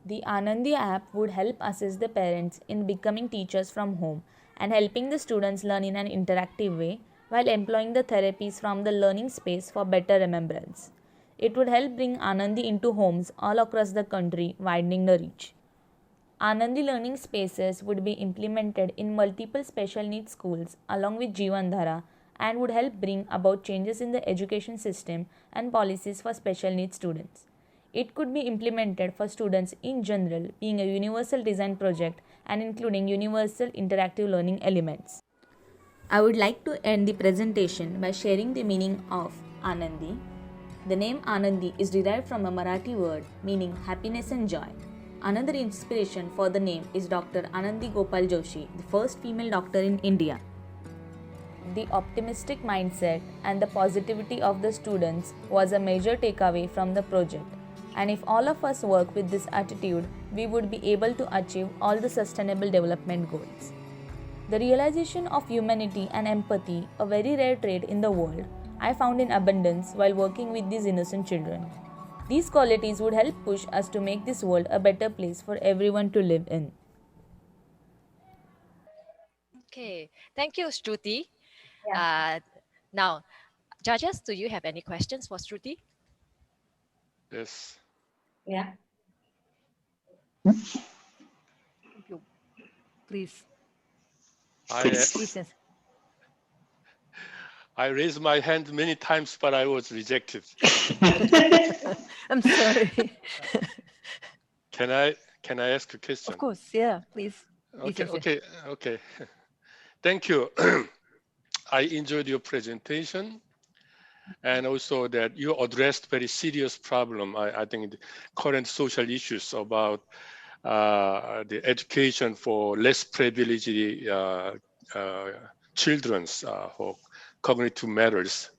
The Anandi app would help assist the parents in becoming teachers from home and helping the students learn in an interactive way while employing the therapies from the learning space for better remembrance. It would help bring Anandi into homes all across the country, widening the reach. Anandi learning spaces would be implemented in multiple special needs schools along with Jeevandhara and would help bring about changes in the education system and policies for special needs students. It could be implemented for students in general, being a universal design project and including universal interactive learning elements. I would like to end the presentation by sharing the meaning of Anandi. The name Anandi is derived from a Marathi word meaning happiness and joy. Another inspiration for the name is Dr. Anandi Gopal Joshi, the first female doctor in India. The optimistic mindset and the positivity of the students was a major takeaway from the project. And if all of us work with this attitude, we would be able to achieve all the sustainable development goals. The realization of humanity and empathy, a very rare trait in the world, I found in abundance while working with these innocent children. These qualities would help push us to make this world a better place for everyone to live in. Okay, thank you, Shruti. Yeah. Now, judges, do you have any questions for Shruti? Yes. Yeah. Please. I raised my hand many times, but I was rejected. I'm sorry. Can I ask a question? Of course, yeah, please. Okay. Thank you. I enjoyed your presentation, and also that you addressed very serious problem. I think the current social issues about the education for less privileged children for cognitive matters.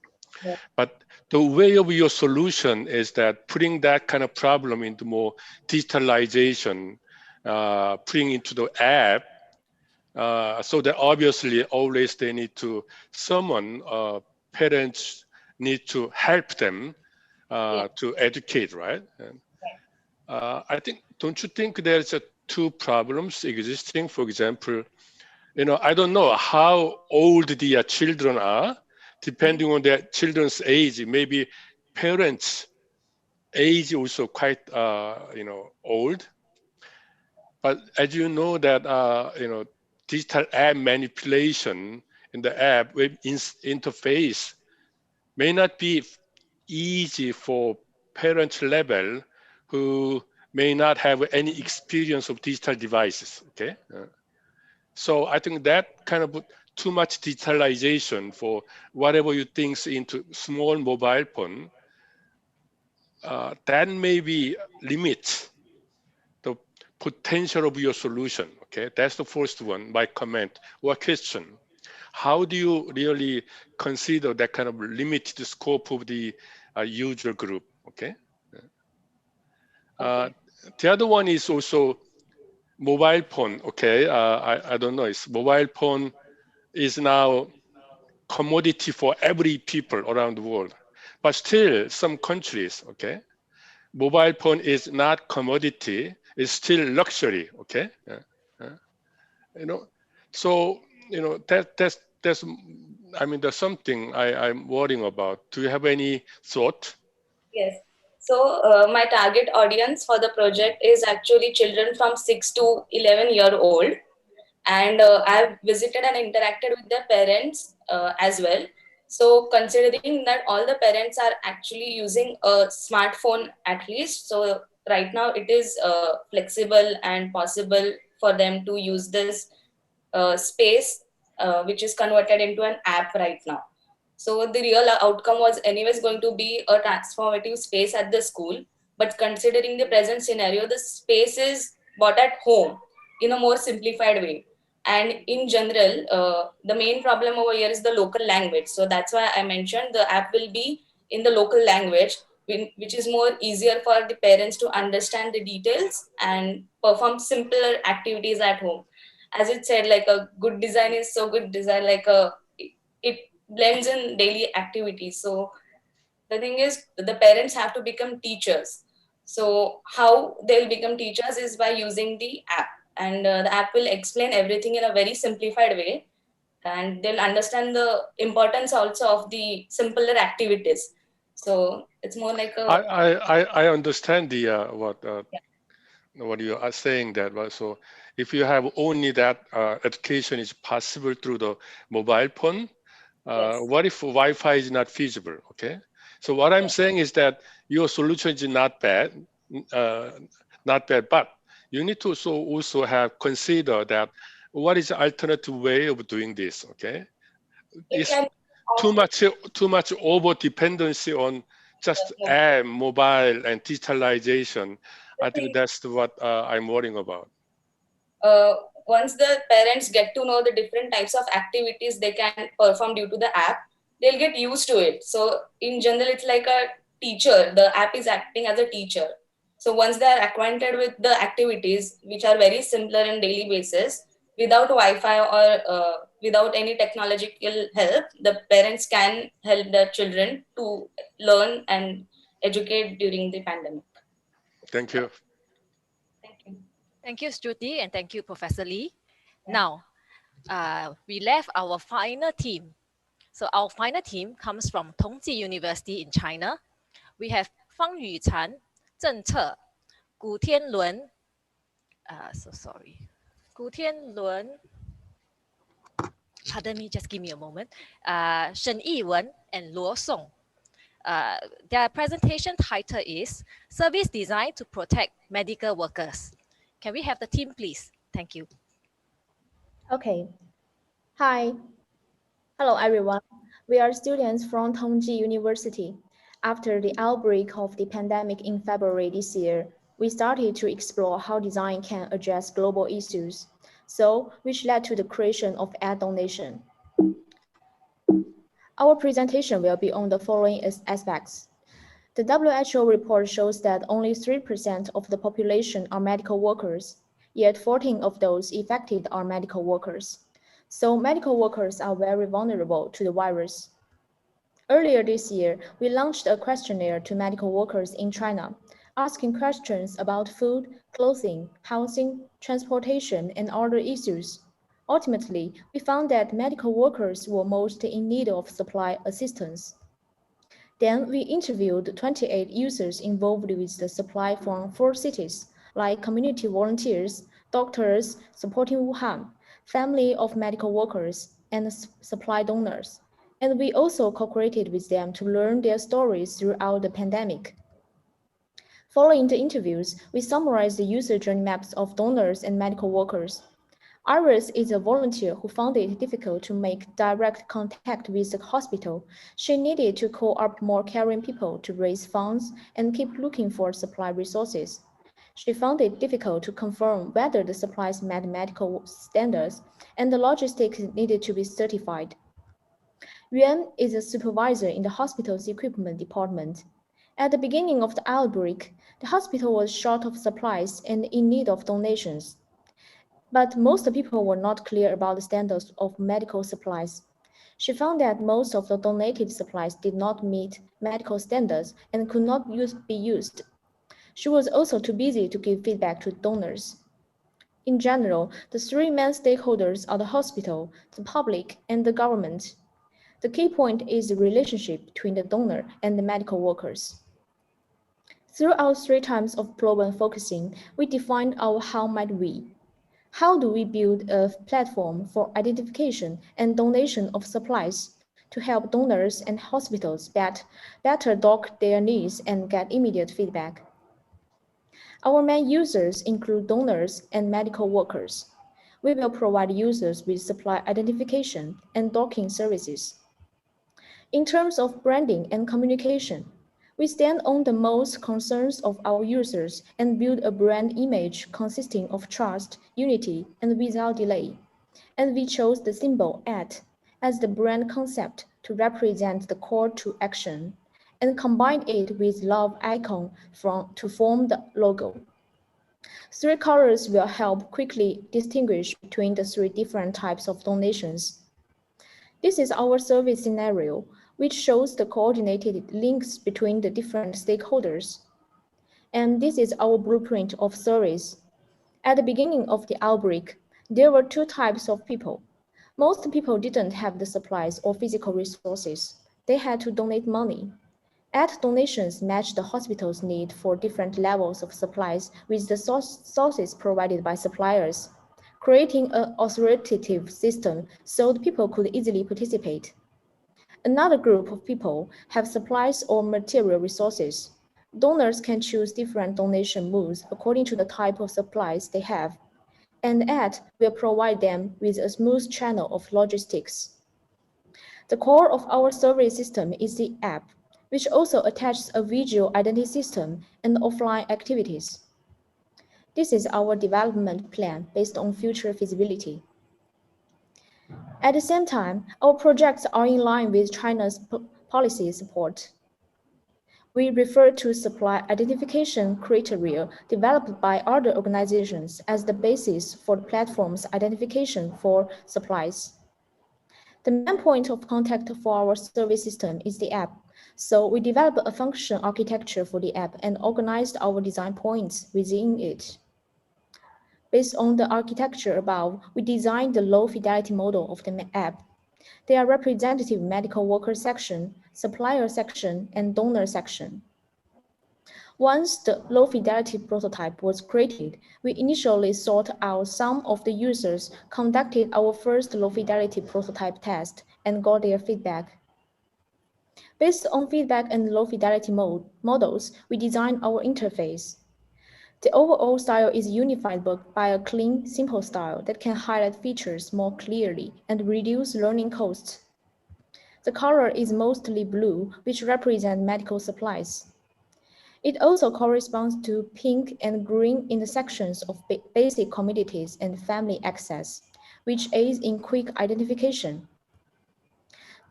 Yeah. But the way of your solution is that putting that kind of problem into more digitalization, putting into the app, so that obviously always they need to, parents need to help them to educate, right? I think, don't you think there's two problems existing? For example, I don't know how old the children are, depending on their children's age. Maybe parents' age also quite, old. But as you know that, digital app manipulation in the app web interface may not be easy for parent level who may not have any experience of digital devices, okay? So I think that kind of put too much digitalization for whatever you think into small mobile phone, that maybe limit the potential of your solution, okay? That's the first one, my comment or question. How do you really consider that kind of limited scope of the user group, okay? The other one is also mobile phone, okay? I don't know, it's mobile phone is now commodity for every people around the world. But still, some countries, okay? Mobile phone is not commodity, it's still luxury, okay? So, that's, I mean, there's something I'm worrying about. Do you have any thought? Yes. So my target audience for the project is actually children from 6 to 11-year-old. And I've visited and interacted with their parents as well. So considering that all the parents are actually using a smartphone at least, so right now it is flexible and possible for them to use this space, which is converted into an app right now. So the real outcome was anyways going to be a transformative space at the school. But considering the present scenario, the space is bought at home in a more simplified way. And in general, the main problem over here is the local language. So that's why I mentioned the app will be in the local language, which is more easier for the parents to understand the details and perform simpler activities at home. As it said, like a good design is so good design, like it blends in daily activities. So the thing is, the parents have to become teachers. So how they'll become teachers is by using the app, and the app will explain everything in a very simplified way, and they'll understand the importance also of the simpler activities. So it's more like a I understand the what you are saying that, but so if you have only that education is possible through the mobile phone, what if Wi-Fi is not feasible? Okay, so what I'm saying is that your solution is not bad, but you need to also have consider that what is the alternative way of doing this? Okay, it's too much over dependency on just app, mobile, and digitalization. I think that's what I'm worrying about. Once the parents get to know the different types of activities they can perform due to the app, they'll get used to it. So in general, it's like a teacher. The app is acting as a teacher. So once they are acquainted with the activities, which are very simpler on daily basis, without Wi-Fi or without any technological help, the parents can help their children to learn and educate during the pandemic. Thank you. Thank you, Shruti, and thank you, Professor Lee. Now, we left our final team. So our final team comes from Tongji University in China. We have Fang Yuchan, Zheng Ce, Gu Tianlun, Gu Tianlun, pardon me, just give me a moment, Shen Yiwen and Luo Song. Their presentation title is Service Design to Protect Medical Workers. Can we have the team, please? Thank you. Okay. Hi. Hello, everyone. We are students from Tongji University. After the outbreak of the pandemic in February this year, we started to explore how design can address global issues, which led to the creation of aid donation. Our presentation will be on the following aspects. The WHO report shows that only 3% of the population are medical workers, yet 14 of those affected are medical workers. So medical workers are very vulnerable to the virus. Earlier this year, we launched a questionnaire to medical workers in China, asking questions about food, clothing, housing, transportation, and other issues. Ultimately, we found that medical workers were most in need of supply assistance. Then we interviewed 28 users involved with the supply from 4 cities, like community volunteers, doctors supporting Wuhan, family of medical workers, and supply donors. And we also cooperated with them to learn their stories throughout the pandemic. Following the interviews, we summarized the user journey maps of donors and medical workers. Iris is a volunteer who found it difficult to make direct contact with the hospital. She needed to call up more caring people to raise funds and keep looking for supply resources. She found it difficult to confirm whether the supplies met medical standards, and the logistics needed to be certified. Yuan is a supervisor in the hospital's equipment department. At the beginning of the outbreak, the hospital was short of supplies and in need of donations. But most people were not clear about the standards of medical supplies. She found that most of the donated supplies did not meet medical standards and could not be used. She was also too busy to give feedback to donors. In general, the 3 main stakeholders are the hospital, the public, and the government. The key point is the relationship between the donor and the medical workers. Through our 3 times of problem focusing, we defined our how might we. How do we build a platform for identification and donation of supplies to help donors and hospitals better doc their needs and get immediate feedback. Our main users include donors and medical workers. We will provide users with supply identification and docking services. In terms of branding and communication, we stand on the most concerns of our users and build a brand image consisting of trust, unity, and without delay. And we chose the symbol @ as the brand concept to represent the call to action, and combined it with love icon to form the logo. 3 colors will help quickly distinguish between the 3 different types of donations. This is our service scenario, which shows the coordinated links between the different stakeholders. And this is our blueprint of service. At the beginning of the outbreak, there were 2 types of people. Most people didn't have the supplies or physical resources. They had to donate money. Donations match the hospital's need for different levels of supplies with the sources provided by suppliers, creating an authoritative system so the people could easily participate. Another group of people have supplies or material resources. Donors can choose different donation modes according to the type of supplies they have, and will provide them with a smooth channel of logistics. The core of our service system is the app, which also attaches a visual identity system and offline activities. This is our development plan based on future feasibility. At the same time, our projects are in line with China's policy support. We refer to supply identification criteria developed by other organizations as the basis for the platform's identification for supplies. The main point of contact for our service system is the app, so we developed a function architecture for the app and organized our design points within it. Based on the architecture above, we designed the low-fidelity model of the app. They are representative medical worker section, supplier section, and donor section. Once the low-fidelity prototype was created, we initially sought out some of the users, conducted our first low-fidelity prototype test, and got their feedback. Based on feedback and low-fidelity models, we designed our interface. The overall style is unified by a clean, simple style that can highlight features more clearly and reduce learning costs. The color is mostly blue, which represents medical supplies. It also corresponds to pink and green intersections of basic commodities and family access, which aids in quick identification.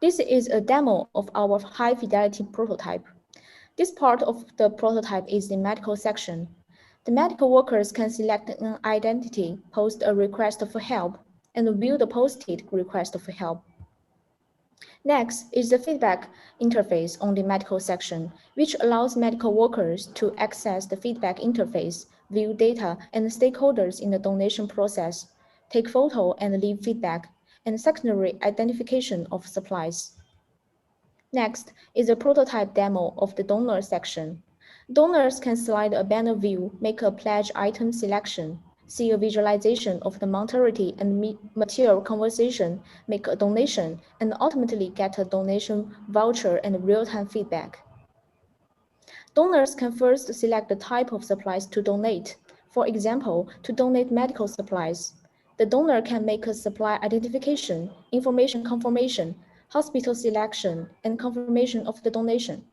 This is a demo of our high-fidelity prototype. This part of the prototype is the medical section. The medical workers can select an identity, post a request for help, and view the posted request for help. Next is the feedback interface on the medical section, which allows medical workers to access the feedback interface, view data and stakeholders in the donation process, take photo and leave feedback, and secondary identification of supplies. Next is a prototype demo of the donor section. Donors can slide a banner view, make a pledge item selection, see a visualization of the monetary and material conversation, make a donation, and ultimately get a donation voucher and real-time feedback. Donors can first select the type of supplies to donate. For example, to donate medical supplies, the donor can make a supply identification, information confirmation, hospital selection, and confirmation of the donation.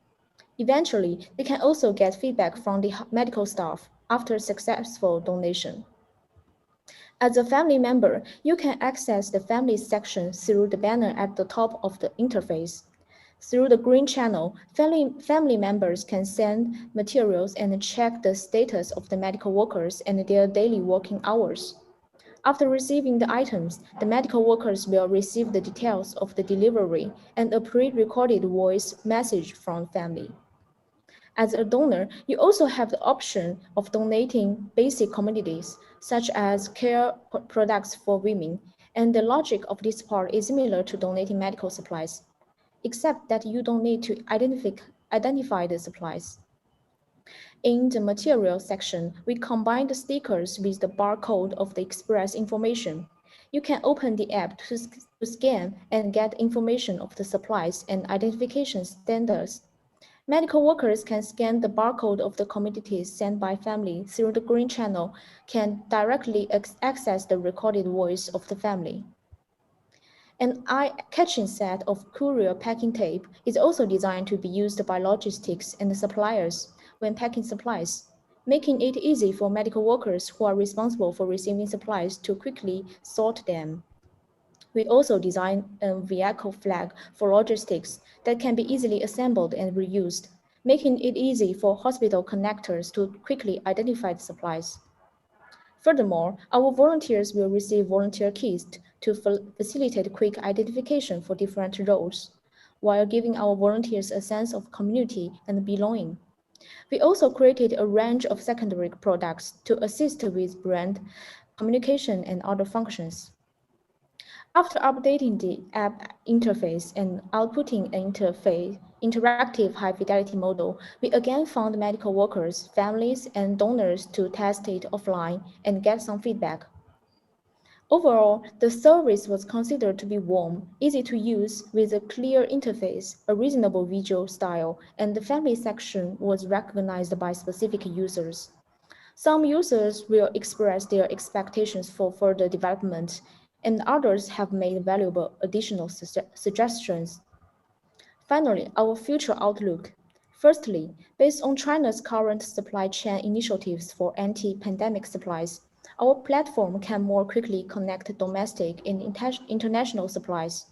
Eventually, they can also get feedback from the medical staff after successful donation. As a family member, you can access the family section through the banner at the top of the interface. Through the green channel, family members can send materials and check the status of the medical workers and their daily working hours. After receiving the items, the medical workers will receive the details of the delivery and a pre-recorded voice message from family. As a donor, you also have the option of donating basic commodities, such as care products for women, and the logic of this part is similar to donating medical supplies, except that you don't need to identify the supplies. In the material section, we combine the stickers with the barcode of the express information. You can open the app to scan and get information of the supplies and identification standards. Medical workers can scan the barcode of the commodities sent by family through the green channel, can directly access the recorded voice of the family. An eye-catching set of courier packing tape is also designed to be used by logistics and suppliers when packing supplies, making it easy for medical workers who are responsible for receiving supplies to quickly sort them. We also designed a vehicle flag for logistics that can be easily assembled and reused, making it easy for hospital connectors to quickly identify the supplies. Furthermore, our volunteers will receive volunteer kits to facilitate quick identification for different roles, while giving our volunteers a sense of community and belonging. We also created a range of secondary products to assist with brand communication and other functions. After updating the app interface and outputting an interactive high-fidelity model, we again found medical workers, families, and donors to test it offline and get some feedback. Overall, the service was considered to be warm, easy to use, with a clear interface, a reasonable visual style, and the family section was recognized by specific users. Some users will express their expectations for further development, and others have made valuable additional suggestions. Finally, our future outlook. Firstly, based on China's current supply chain initiatives for anti-pandemic supplies, our platform can more quickly connect domestic and international supplies.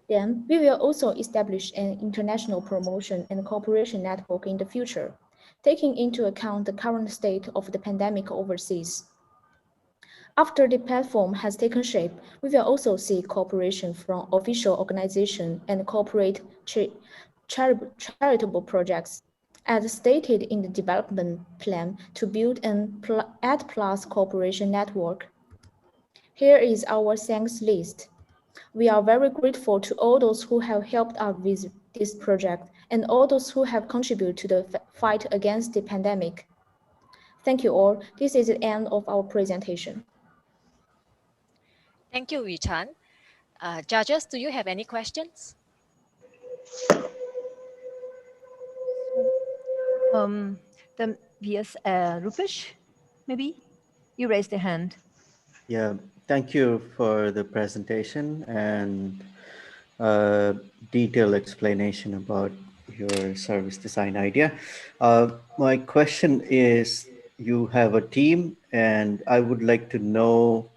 Then, we will also establish an international promotion and cooperation network in the future, taking into account the current state of the pandemic overseas. After the platform has taken shape, we will also seek cooperation from official organizations and corporate charitable projects, as stated in the development plan to build an Ad+ cooperation network. Here is our thanks list. We are very grateful to all those who have helped us with this project and all those who have contributed to the fight against the pandemic. Thank you all. This is the end of our presentation. Thank you, Yu-chan. Judges, do you have any questions? Yes, Rupesh, maybe? You raised a hand. Yeah, thank you for the presentation and detailed explanation about your service design idea. My question is, you have a team, and I would like to know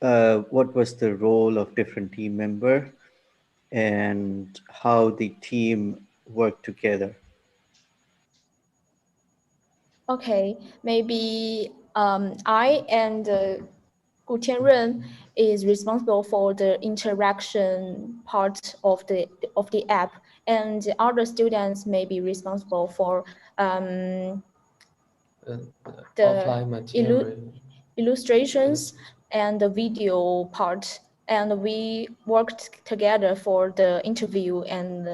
what was the role of different team members and how the team worked together. Okay, maybe I and Gu Tianren is responsible for the interaction part of the app, and the other students may be responsible for the illustrations and the video part. And we worked together for the interview and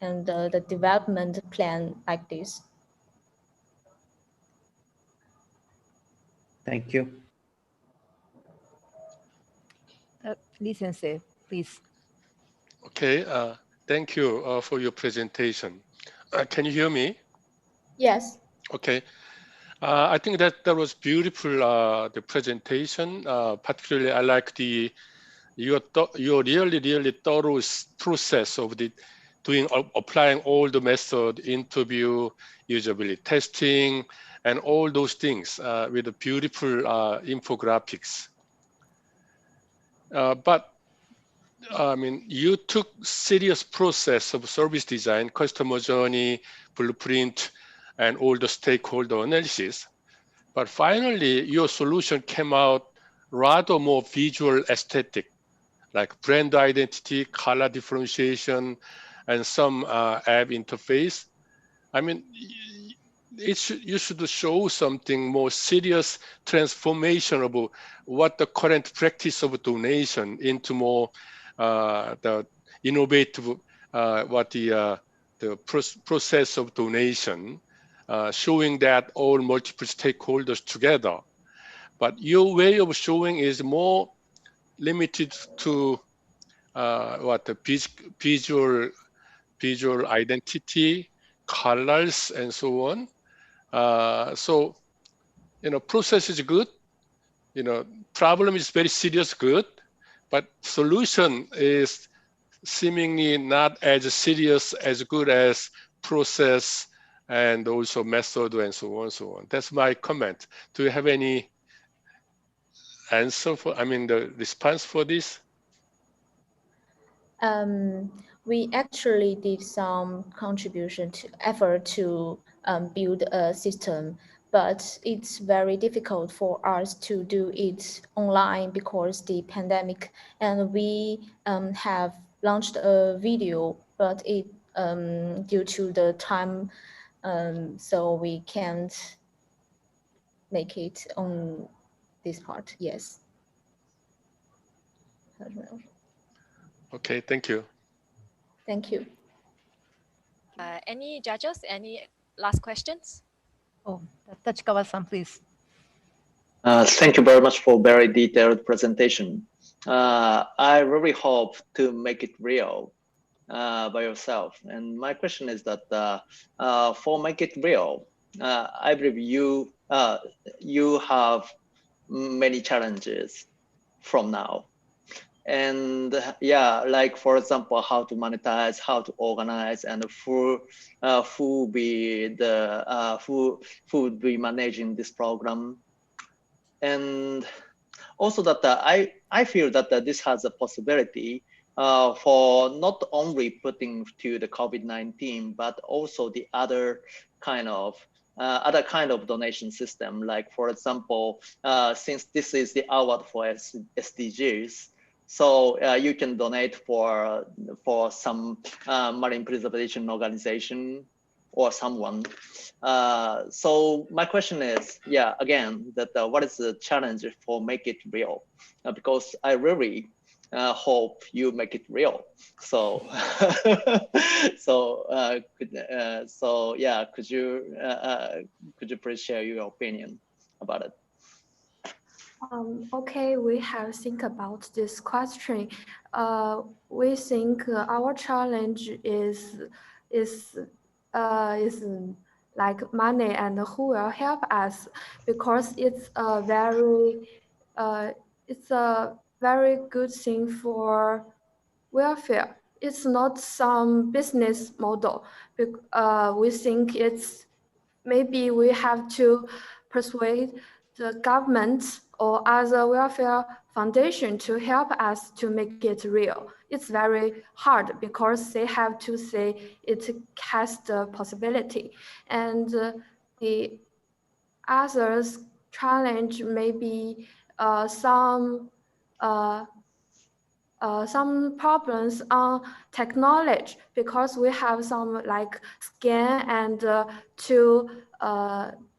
the development plan like this. Thank you. Lee Sensei, please. Okay, thank you for your presentation. Can you hear me? Yes. Okay. I think that was beautiful, the presentation. Particularly, I like your really thorough process of applying all the method, interview, usability testing, and all those things with the beautiful infographics. But I mean, you took serious process of service design, customer journey, blueprint, and all the stakeholder analysis. But finally, your solution came out rather more visual aesthetic, like brand identity, color differentiation, and some app interface. I mean, you should show something more serious transformation of what the current practice of donation into more the innovative, the process of donation, showing that all multiple stakeholders together. But your way of showing is more limited to what the visual identity, colors, and so on. So, process is good. Problem is very serious, good, but solution is seemingly not as serious, as good as process and also method and so on and so on. That's my comment. Do you have any answer for, the response for this? We actually did some effort to build a system, but it's very difficult for us to do it online because the pandemic, and we have launched a video, but it due to the time, so we can't make it on this part. Yes. Okay, thank you. Thank you. Any judges? Any last questions? Oh, Tachikawa-san, please. Thank you very much for very detailed presentation. I really hope to make it real by yourself. And my question is that for make it real, I believe you have many challenges from now. And yeah, like for example, how to monetize, how to organize, and who would be managing this program. And also that I feel that this has a possibility for not only putting to the COVID-19, but also the other kind of donation system. Like for example, since this is the award for SDGs, so you can donate for some marine preservation organization or someone. So my question is, again, that what is the challenge for make it real? Because I really hope you make it real. So, could you please share your opinion about it? Okay, we have think about this question. We think our challenge is like money and who will help us, because it's a very good thing for welfare. It's not some business model. We think maybe we have to persuade the government or other welfare foundation to help us to make it real. It's very hard because they have to say it has the possibility. And the others challenge maybe some problems on technology, because we have some like scan and to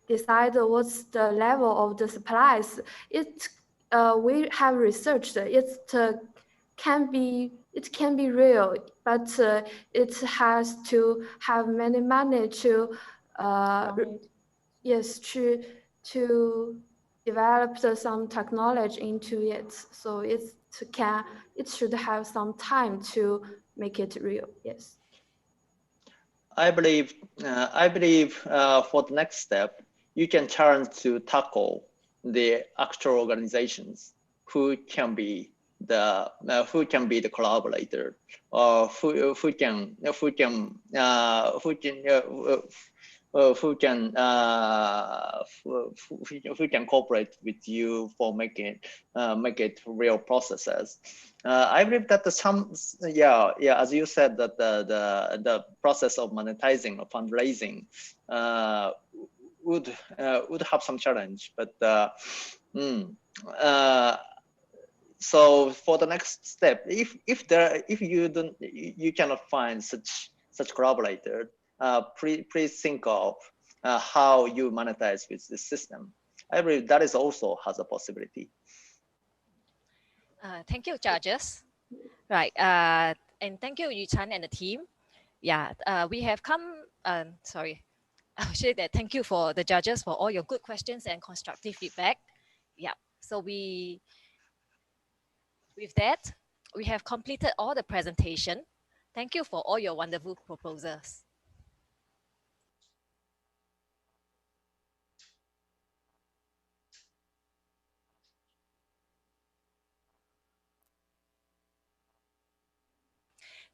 decide what's the level of the supplies. We have researched it can be real, but it has to have many money to to develop some technology into it. So it should have some time to make it real. Yes. I believe for the next step, you can challenge to tackle the actual organizations who can be the collaborator, or who can cooperate with you for make it real processes. I believe that as you said, that the process of monetizing or fundraising would have some challenge, but so for the next step, if you cannot find such collaborator, please think of how you monetize with this system. I believe that is also has a possibility. Thank you, judges. Right, and thank you, Yu-chan and the team. We have come. Sorry, I should say that thank you for the judges for all your good questions and constructive feedback. So we With that, we have completed all the presentation. Thank you for all your wonderful proposals.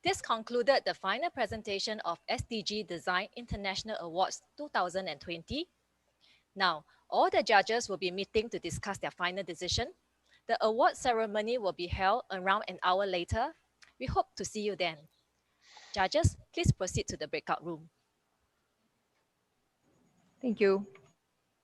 This concluded the final presentation of SDG Design International Awards 2020. Now, all the judges will be meeting to discuss their final decision. The award ceremony will be held around an hour later. We hope to see you then. Judges, please proceed to the breakout room. Thank you.